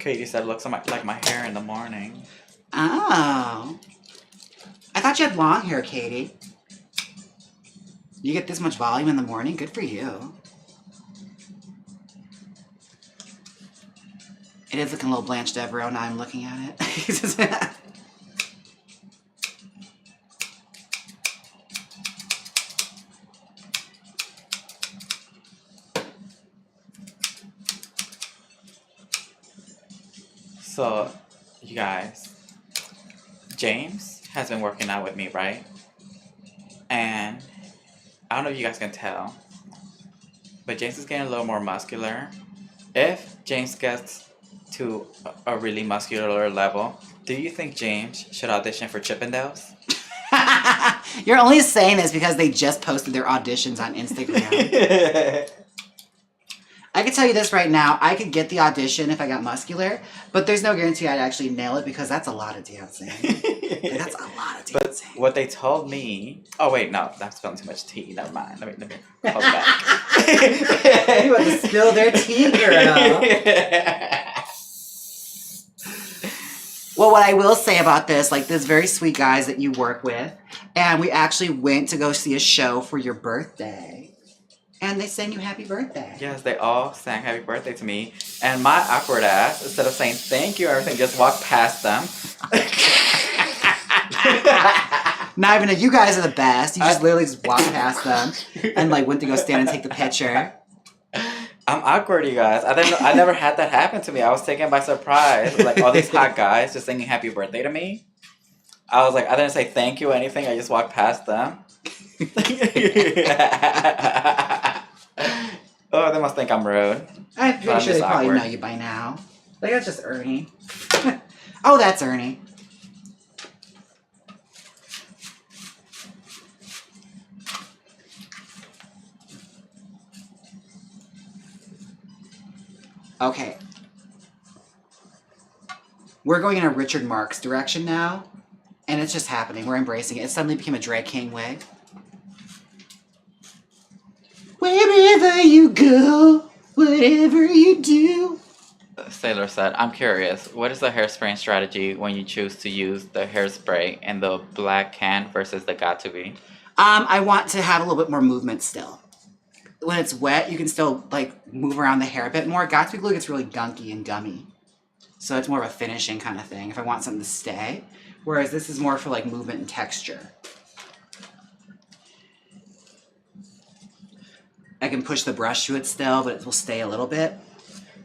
Katie said, looks like my hair in the morning. Oh. I thought you had long hair, Katie. You get this much volume in the morning? Good for you. It is looking a little Blanche Devereaux now I'm looking at it. So, you guys, James has been working out with me, right? And I don't know if you guys can tell, but James is getting a little more muscular. If James gets to a really muscular level, do you think James should audition for Chippendales? You're only saying this because they just posted their auditions on Instagram. I can tell you this right now. I could get the audition if I got muscular, but there's no guarantee I'd actually nail it because that's a lot of dancing. That's a lot of dancing. But what they told me... Oh, wait, no. That's spilling too much tea. Never mind. Let me hold back. You want to spill their tea, girl. Well, what I will say about this, like this very sweet guys that you work with, and we actually went to go see a show for your birthday. And they sang you happy birthday. Yes, they all sang happy birthday to me. And my awkward ass, instead of saying thank you or everything, just walked past them. Not even you guys are the best. You just literally just walked past them and like went to go stand and take the picture. I'm awkward, you guys. I never had that happen to me. I was taken by surprise. Like all these hot guys just singing happy birthday to me. I was like, I didn't say thank you or anything. I just walked past them. Oh, they must think I'm rude. I'm pretty sure they probably know you by now. Like, that's just Ernie. Oh, that's Ernie. Okay. We're going in a Richard Marx direction now. And it's just happening. We're embracing it. It suddenly became a drag king wig. Wherever you go, whatever you do. Sailor said, I'm curious, what is the hairspraying strategy when you choose to use the hairspray in the black can versus the got to be? I want to have a little bit more movement still. When it's wet, you can still like move around the hair a bit more. Got to be glue gets really gunky and gummy. So it's more of a finishing kind of thing if I want something to stay. Whereas this is more for like movement and texture. I can push the brush to it still, but it will stay a little bit.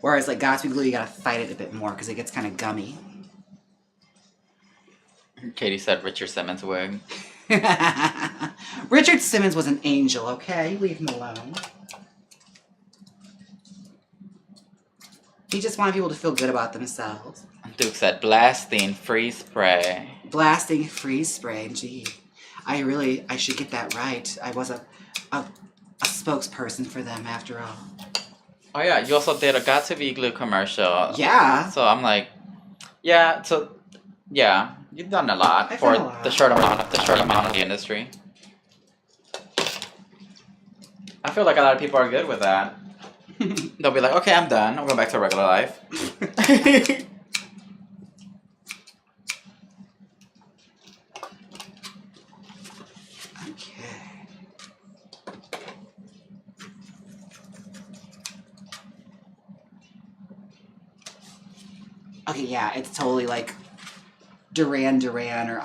Whereas like Gatsby glue, you gotta fight it a bit more because it gets kind of gummy. Katie said Richard Simmons wig. Richard Simmons was an angel, okay? Leave him alone. He just wanted people to feel good about themselves. Duke said blasting freeze spray. Blasting freeze spray, gee. I should get that right. I was a spokesperson for them after all. Oh yeah, you also did a Got to Be Glue commercial. Yeah. So I'm like, yeah, you've done a lot for the short amount of the industry. I feel like a lot of people are good with that. They'll be like, okay, I'm done. I'm going back to regular life. Okay, yeah, it's totally like Duran Duran or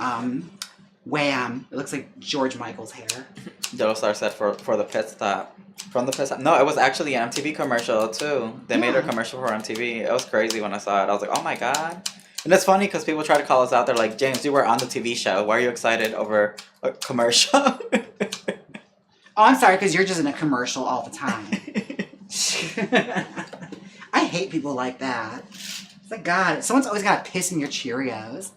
Wham. It looks like George Michael's hair. Yellowstar said for the pit stop. From the pit stop. No, it was actually an MTV commercial too. They made a commercial for MTV. It was crazy when I saw it. I was like, oh my god. And it's funny because people try to call us out. They're like, James, you were on the TV show. Why are you excited over a commercial? Oh, I'm sorry, because you're just in a commercial all the time. I hate people like that. It's like, God, someone's always got to piss in your Cheerios.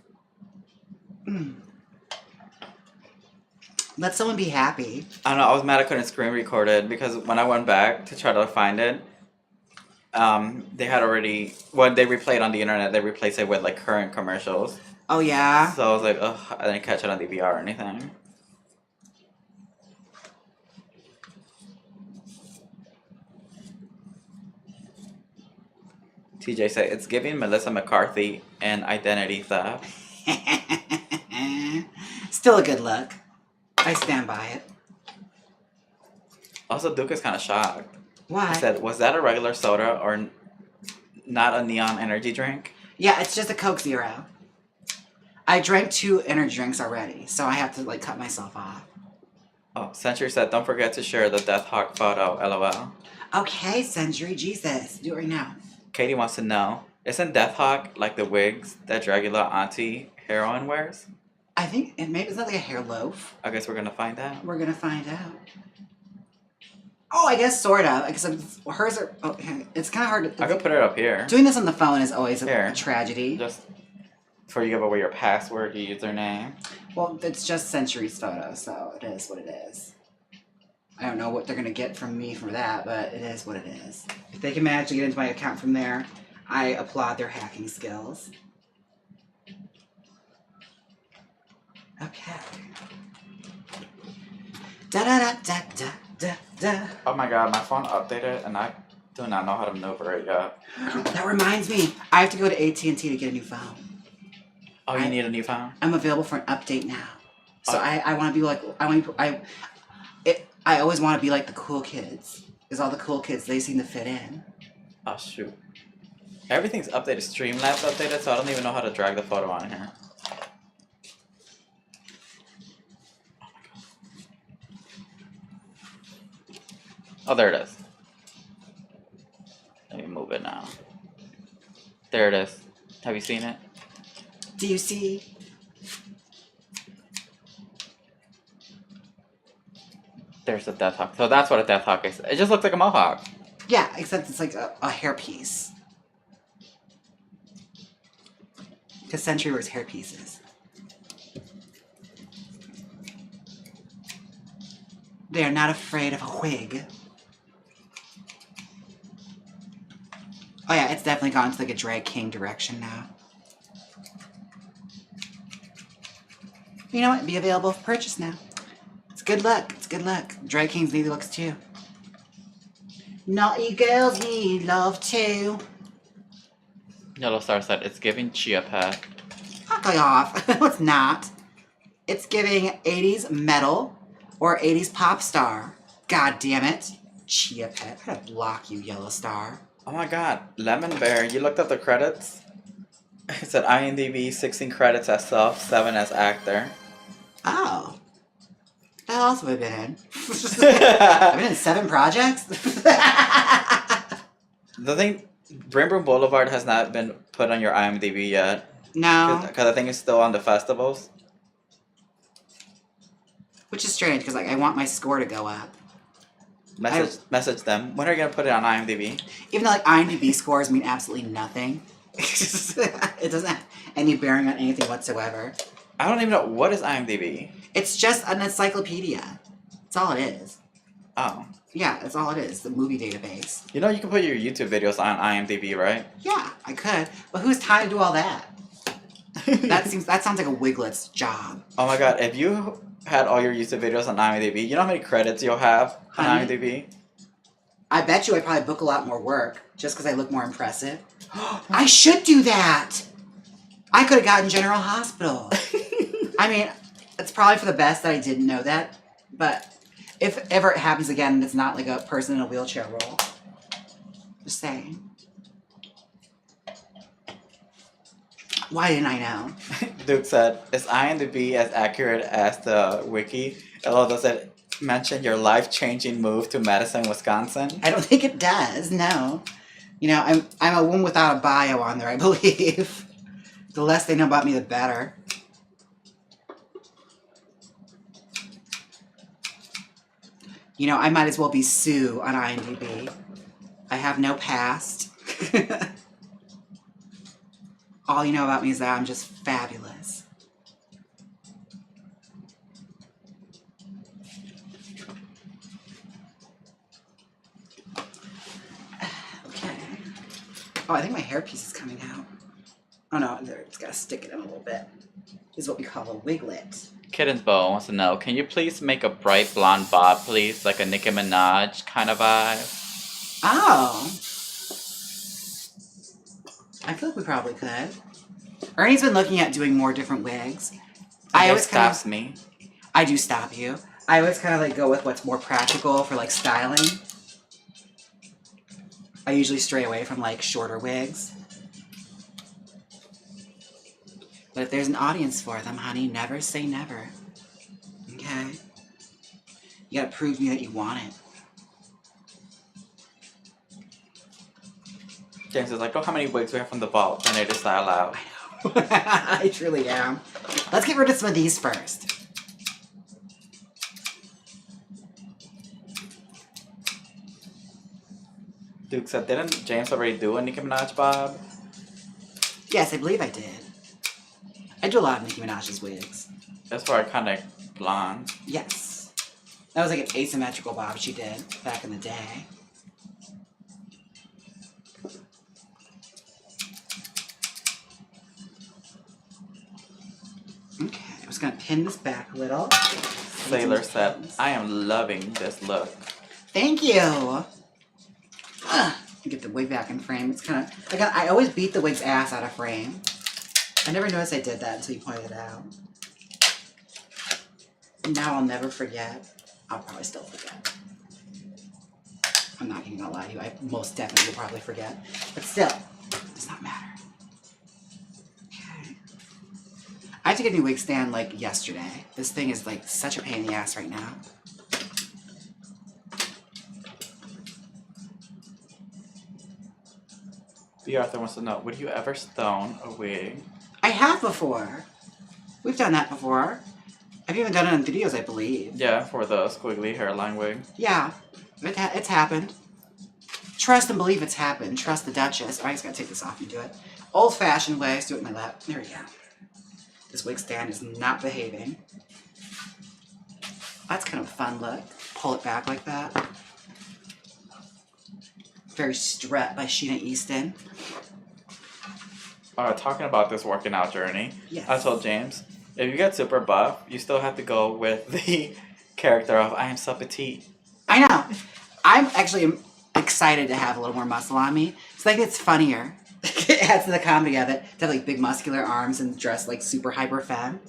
Let someone be happy. I don't know. I was mad I couldn't screen record it because when I went back to try to find it, they had already... When they replayed on the internet, they replaced it with like current commercials. Oh, yeah? So I was like, ugh, I didn't catch it on DVR or anything. TJ said, it's giving Melissa McCarthy an identity theft. Still a good look. I stand by it. Also, Duke is kind of shocked. Why? He said, was that a regular soda or not a neon energy drink? Yeah, it's just a Coke Zero. I drank 2 energy drinks already, so I have to like cut myself off. Oh, Century said, don't forget to share the Death Hawk photo, LOL. Okay, Century, Jesus. Do it right now. Katie wants to know, isn't Death Hawk like the wigs that Dragula Auntie Heroine wears? I think it maybe, is that like a hair loaf? I guess we're going to find out. We're going to find out. Oh, I guess sort of. Because hers are, it's kind of hard to... I could put it up here. Doing this on the phone is always a tragedy. Just before you give away your password, your username. Well, it's just Century's photo, so it is what it is. I don't know what they're going to get from me for that, but it is what it is. If they can manage to get into my account from there, I applaud their hacking skills. Okay. Da-da-da-da-da-da-da. Oh my god, my phone updated and I do not know how to maneuver it yet. That reminds me, I have to go to AT&T to get a new phone. Oh, you need a new phone? I'm available for an update now. So I want to be like, I always want to be like the cool kids. Because all the cool kids, they seem to fit in. Oh, shoot. Everything's updated. Streamlabs updated, so I don't even know how to drag the photo on here. Oh, there it is. Let me move it now. There it is. Have you seen it? Do you see? There's a death hawk. So that's what a death hawk is. It just looks like a mohawk. Yeah, except it's like a hairpiece. Because Century wears hairpieces. They are not afraid of a wig. Oh yeah, it's definitely gone to like a drag king direction now. You know what? Be available for purchase now. It's good luck. It's good luck. Drag kings need looks too. Naughty girls need love too. Yellow Star said it's giving chia pet. Fuck off. No, it's not. It's giving 80s metal or 80s pop star. God damn it. Chia pet. I'm gonna block you, Yellow Star. Oh my god, Lemon Bear, you looked at the credits? It said IMDb 16 credits as self, 7 as actor. Oh. That also would have been in. I've been in 7 projects? The thing, Brim Brim Boulevard has not been put on your IMDb yet. No. Because I think it's still on the festivals. Which is strange, because like, I want my score to go up. Message them. When are you going to put it on IMDb? Even though like IMDb scores mean absolutely nothing. It doesn't have any bearing on anything whatsoever. I don't even know. What is IMDb? It's just an encyclopedia. That's all it is. Oh. Yeah, that's all it is. The movie database. You know you can put your YouTube videos on IMDb, right? Yeah, I could. But who's time to do all that? That sounds like a Wiglet's job. Oh my god, if you had all your YouTube videos on IMDb, you know how many credits you'll have on IMDb? I bet you I probably book a lot more work just because I look more impressive. I should do that! I could have gotten General Hospital. I mean, it's probably for the best that I didn't know that, but if ever it happens again and it's not like a person in a wheelchair role. Just saying. Why didn't I know? Duke said, is IMDb as accurate as the wiki? Elota said, mention your life-changing move to Madison, Wisconsin. I don't think it does, no. You know, I'm a woman without a bio on there, I believe. The less they know about me, the better. You know, I might as well be Sue on IMDb. I have no past. All you know about me is that I'm just fabulous. Okay. Oh, I think my hairpiece is coming out. Oh no, it's got to stick it in a little bit. This is what we call a wiglet. Kitten's Bow wants to know, can you please make a bright blonde bob, please? Like a Nicki Minaj kind of vibe? Oh. I feel like we probably could. Ernie's been looking at doing more different wigs. I always stops me. I do stop you. I always kind of like go with what's more practical for like styling. I usually stray away from like shorter wigs. But if there's an audience for them, honey, never say never. Okay? You gotta prove me that you want it. James is like, look how many wigs we have from the vault, and they just style out. I know. I truly am. Let's get rid of some of these first. Duke said, didn't Jaymes already do a Nicki Minaj bob? Yes, I believe I did. I do a lot of Nicki Minaj's wigs. That's for iconic blonde. Yes. That was like an asymmetrical bob she did back in the day. Okay, I'm just gonna pin this back a little. Sailor said, I am loving this look. Thank you. Get the wig back in frame. It's kind of, I always beat the wig's ass out of frame. I never noticed I did that until you pointed it out. Now I'll never forget. I'll probably still forget. I'm not even gonna lie to you. I most definitely will probably forget. But still, it does not matter. Okay. I had to get a new wig stand like yesterday. This thing is like such a pain in the ass right now. B. Arthur wants to know, would you ever stone a wig? I have before. We've done that before. I've even done it in videos, I believe. Yeah, for the squiggly hairline wig. Yeah, it's happened. Trust and believe it's happened. Trust the Duchess. Oh, I just gotta take this off and do it. Old-fashioned way. Let's do it in my lap. There we go. This wig stand is not behaving. That's kind of a fun look. Pull it back like that. Very Strut by Sheena Easton. Talking about this working out journey, Yes. I told James, if you get super buff, you still have to go with the character of I am so petite. I know. I'm actually excited to have a little more muscle on me. It's like it's funnier. It adds to the comedy of it to have like big muscular arms and dress like super hyper femme.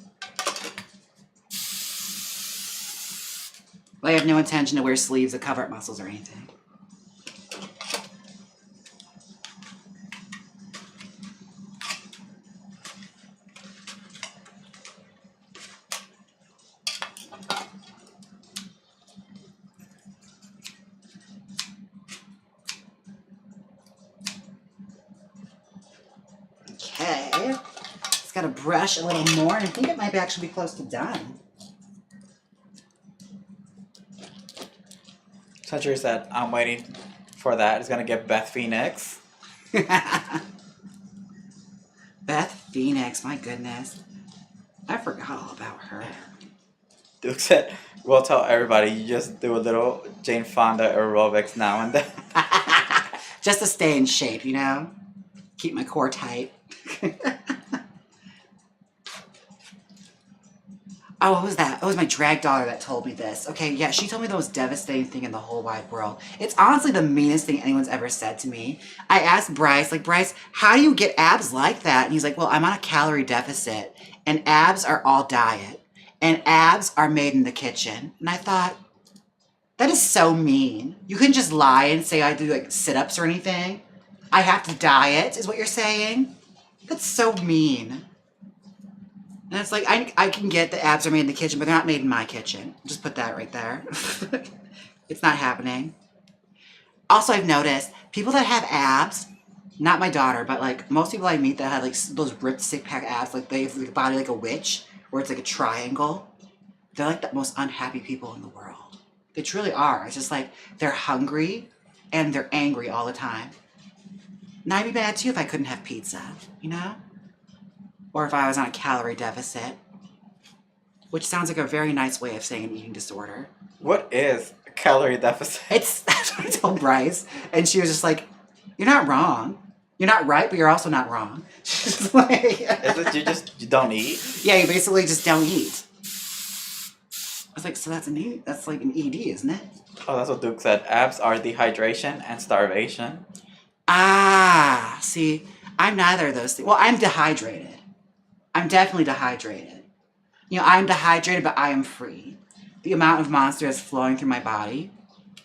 But I have no intention to wear sleeves that cover up muscles or anything. Okay, just gotta brush a little more, and I think it might actually be close to done. Century said, I'm waiting for that. It's gonna get Beth Phoenix. Beth Phoenix, my goodness. I forgot all about her. Duke said, we'll tell everybody you just do a little Jane Fonda aerobics now and then. Just to stay in shape, you know? Keep my core tight. Oh, what was that? It was my drag daughter that told me this. Okay, yeah, she told me the most devastating thing in the whole wide world. It's honestly the meanest thing anyone's ever said to me. I asked Bryce, like, Bryce, how do you get abs like that? And he's like, well, I'm on a calorie deficit, and abs are all diet, and abs are made in the kitchen. And I thought, that is so mean. You couldn't just lie and say I do, like, sit-ups or anything. I have to diet, is what you're saying? That's so mean. And it's like, I can get the abs are made in the kitchen, but they're not made in my kitchen. Just put that right there. It's not happening. Also, I've noticed, people that have abs, not my daughter, but like most people I meet that have like those ripped six-pack abs, like they have the body like a witch, where it's like a triangle, they're like the most unhappy people in the world. They truly are. It's just like, they're hungry and they're angry all the time. And I'd be mad too if I couldn't have pizza, you know? Or if I was on a calorie deficit. Which sounds like a very nice way of saying an eating disorder. What is a calorie deficit? That's what I told Bryce. And she was just like, you're not wrong. You're not right, but you're also not wrong. She's like... Is it you don't eat? Yeah, you basically just don't eat. I was like, so that's like an ED, isn't it? Oh, that's what Duke said. Abs are dehydration and starvation. Ah, see, I'm neither of those things. Well, I'm dehydrated. I'm definitely dehydrated. You know, I'm dehydrated, but I am free. The amount of monster that's flowing through my body,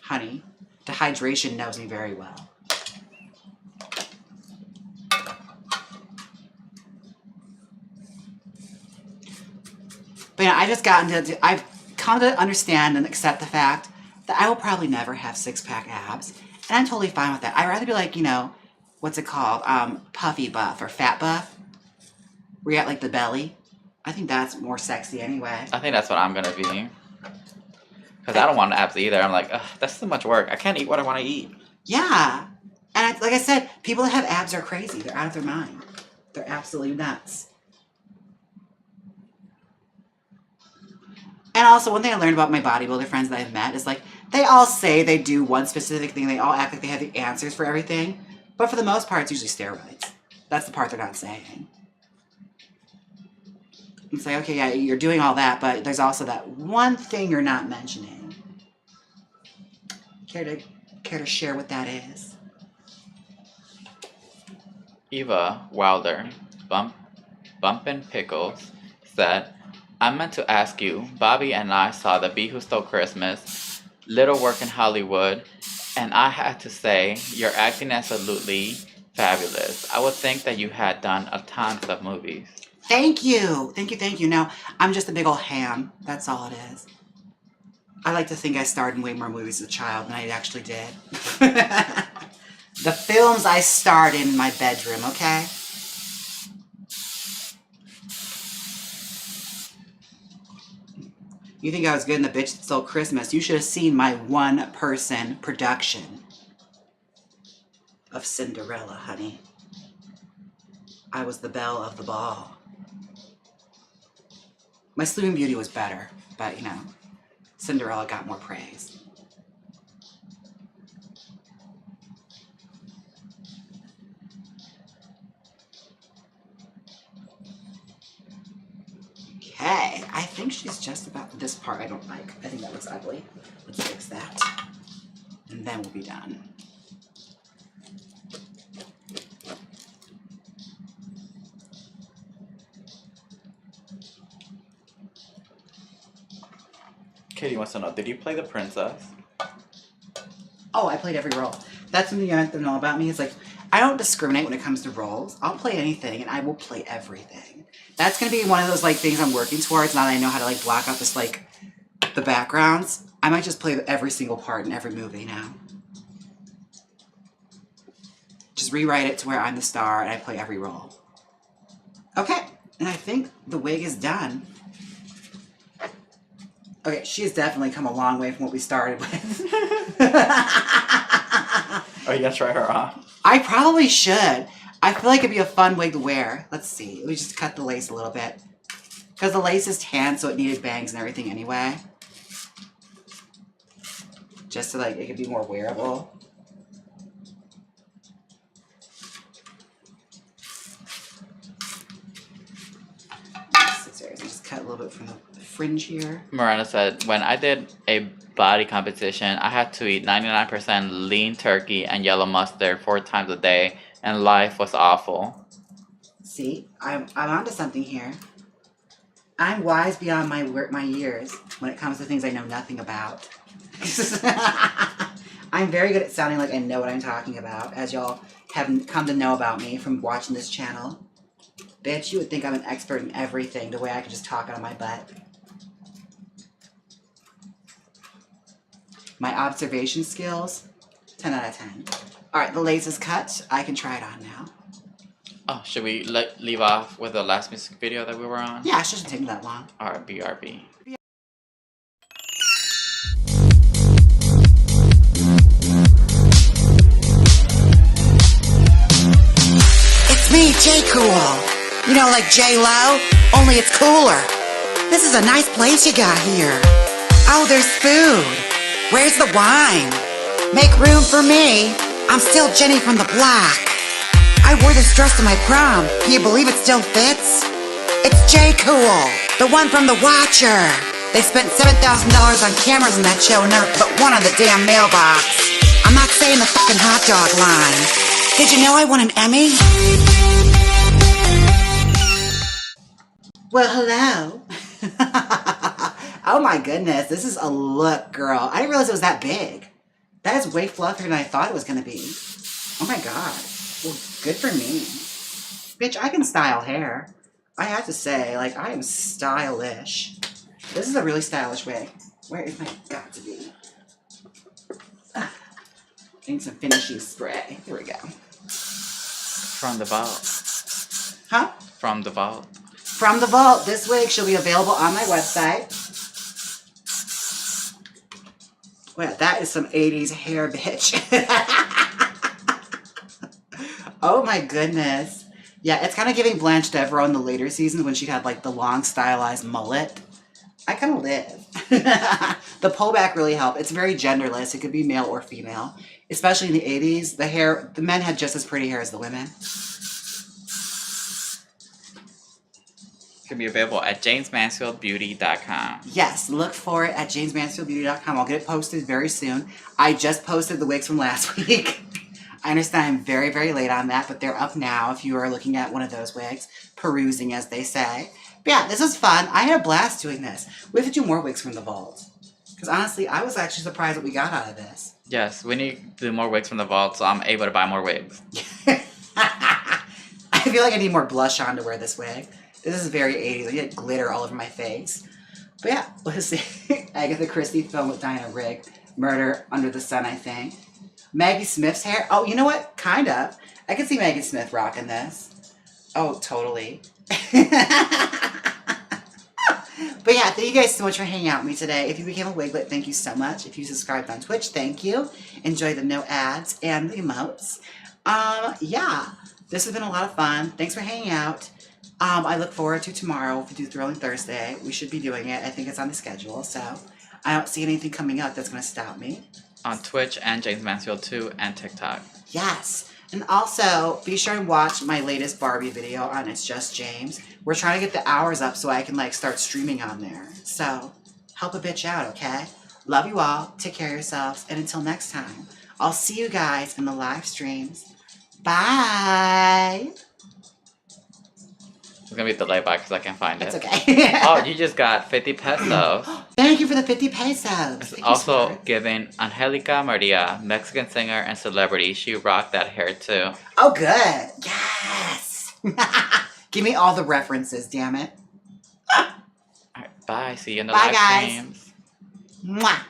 honey, dehydration knows me very well. But yeah, I've come to understand and accept the fact that I will probably never have six-pack abs. And I'm totally fine with that. I'd rather be like, you know, what's it called? Puffy buff or fat buff. Where you got like the belly. I think that's more sexy anyway. I think that's what I'm gonna be. Because I don't want abs either. I'm like, ugh, that's too much work. I can't eat what I want to eat. Yeah. And like I said, people that have abs are crazy. They're out of their mind. They're absolutely nuts. And also, one thing I learned about my bodybuilder friends that I've met is like, they all say they do one specific thing. They all act like they have the answers for everything. But for the most part, it's usually steroids. That's the part they're not saying. It's like, okay, yeah, you're doing all that, but there's also that one thing you're not mentioning. Care to share what that is? Eva Wilder, Bumpin' Pickles, said, I meant to ask you, Bobby and I saw The Bee Who Stole Christmas, Little Work in Hollywood, and I had to say, you're acting absolutely fabulous. I would think that you had done a tons of movies. Thank you. Thank you. No, I'm just a big old ham. That's all it is. I like to think I starred in way more movies as a child than I actually did. The films I starred in my bedroom, okay? You think I was good in The Bitch That Stole Christmas? You should have seen my one-person production of Cinderella, honey. I was the belle of the ball. My Sleeping Beauty was better, but, you know, Cinderella got more praise. Okay, I think she's just about this part I don't like. I think that looks ugly. Let's fix that. And then we'll be done. Katie wants to know, did you play the princess? Oh, I played every role. That's something you have to know about me. It's like, I don't discriminate when it comes to roles. I'll play anything, and I will play everything. That's going to be one of those, like, things I'm working towards now that I know how to, like, block out this, like, the backgrounds. I might just play every single part in every movie now. Just rewrite it to where I'm the star, and I play every role. Okay, and I think the wig is done. Okay, she has definitely come a long way from what we started with. Are you gonna try her on? I probably should. I feel like it'd be a fun wig to wear. Let's see. Let me just cut the lace a little bit. Because the lace is tan, so it needed bangs and everything anyway. Just so like it could be more wearable. Scissors. Just cut a little bit from the fringe here. Miranda said, when I did a body competition, I had to eat 99% lean turkey and yellow mustard 4 times a day, and life was awful. See, I'm onto something here. I'm wise beyond my years when it comes to things I know nothing about. I'm very good at sounding like I know what I'm talking about, as y'all have come to know about me from watching this channel. Bitch, you would think I'm an expert in everything, the way I can just talk out of my butt. My observation skills, 10 out of 10. Alright, the lace is cut. I can try it on now. Oh, should we leave off with the last music video that we were on? Yeah, it shouldn't take me that long. Alright, BRB. It's me, J Cool. You know, like J-Lo, only it's cooler. This is a nice place you got here. Oh, there's food. Where's the wine? Make room for me. I'm still Jenny from the block. I wore this dress to my prom. Can you believe it still fits? It's J Cool, the one from The Watcher. They spent $7,000 on cameras in that show and never put one on the damn mailbox. I'm not saying the fucking hot dog line. Did you know I won an Emmy? Well, hello. Oh my goodness, this is a look, girl. I didn't realize it was that big. That is way fluffier than I thought it was gonna be. Oh my god. Well, good for me. Bitch, I can style hair. I have to say, like, I am stylish. This is a really stylish wig. Where is my got to be? I need some finishing spray. Here we go. From the vault. Huh? From the vault. From the vault. This wig shall be available on my website. Well, that is some 80s hair, bitch. Oh my goodness. Yeah, it's kind of giving Blanche Devereaux in the later seasons when she had like the long stylized mullet. I kind of live. The pullback really helped. It's very genderless. It could be male or female. Especially in the 80s, the men had just as pretty hair as the women. It can be available at jaymesmansfieldbeauty.com. Yes, look for it at jaymesmansfieldbeauty.com. I'll get it posted very soon. I just posted the wigs from last week. I understand I'm very, very late on that, but they're up now if you are looking at one of those wigs, perusing as they say. But yeah, this was fun. I had a blast doing this. We have to do more wigs from the vault. Because honestly, I was actually surprised what we got out of this. Yes, we need to do more wigs from the vault so I'm able to buy more wigs. I feel like I need more blush on to wear this wig. This is very 80s. I get glitter all over my face. But yeah, let's see. Agatha Christie film with Diana Rigg. Murder Under the Sun, I think. Maggie Smith's hair. Oh, you know what? Kind of. I can see Maggie Smith rocking this. Oh, totally. But yeah, thank you guys so much for hanging out with me today. If you became a Wiglet, thank you so much. If you subscribed on Twitch, thank you. Enjoy the no ads and the emotes. Yeah, this has been a lot of fun. Thanks for hanging out. I look forward to tomorrow if we do Thrilling Thursday. We should be doing it. I think it's on the schedule, so I don't see anything coming up that's going to stop me. On Twitch and Jaymes Mansfield 2 and TikTok. Yes. And also, be sure to watch my latest Barbie video on It's Just Jaymes. We're trying to get the hours up so I can, start streaming on there. So, help a bitch out, okay? Love you all. Take care of yourselves. And until next time, I'll see you guys in the live streams. Bye! It's gonna be delayed by because I can't find it. It's okay. Oh, you just got 50 pesos. Thank you for the 50 pesos. It's also giving Angelica Maria, Mexican singer and celebrity. She rocked that hair too. Oh, good. Yes. Give me all the references, damn it. Alright, bye. See you in the Bye, live guys. streams. Mwah.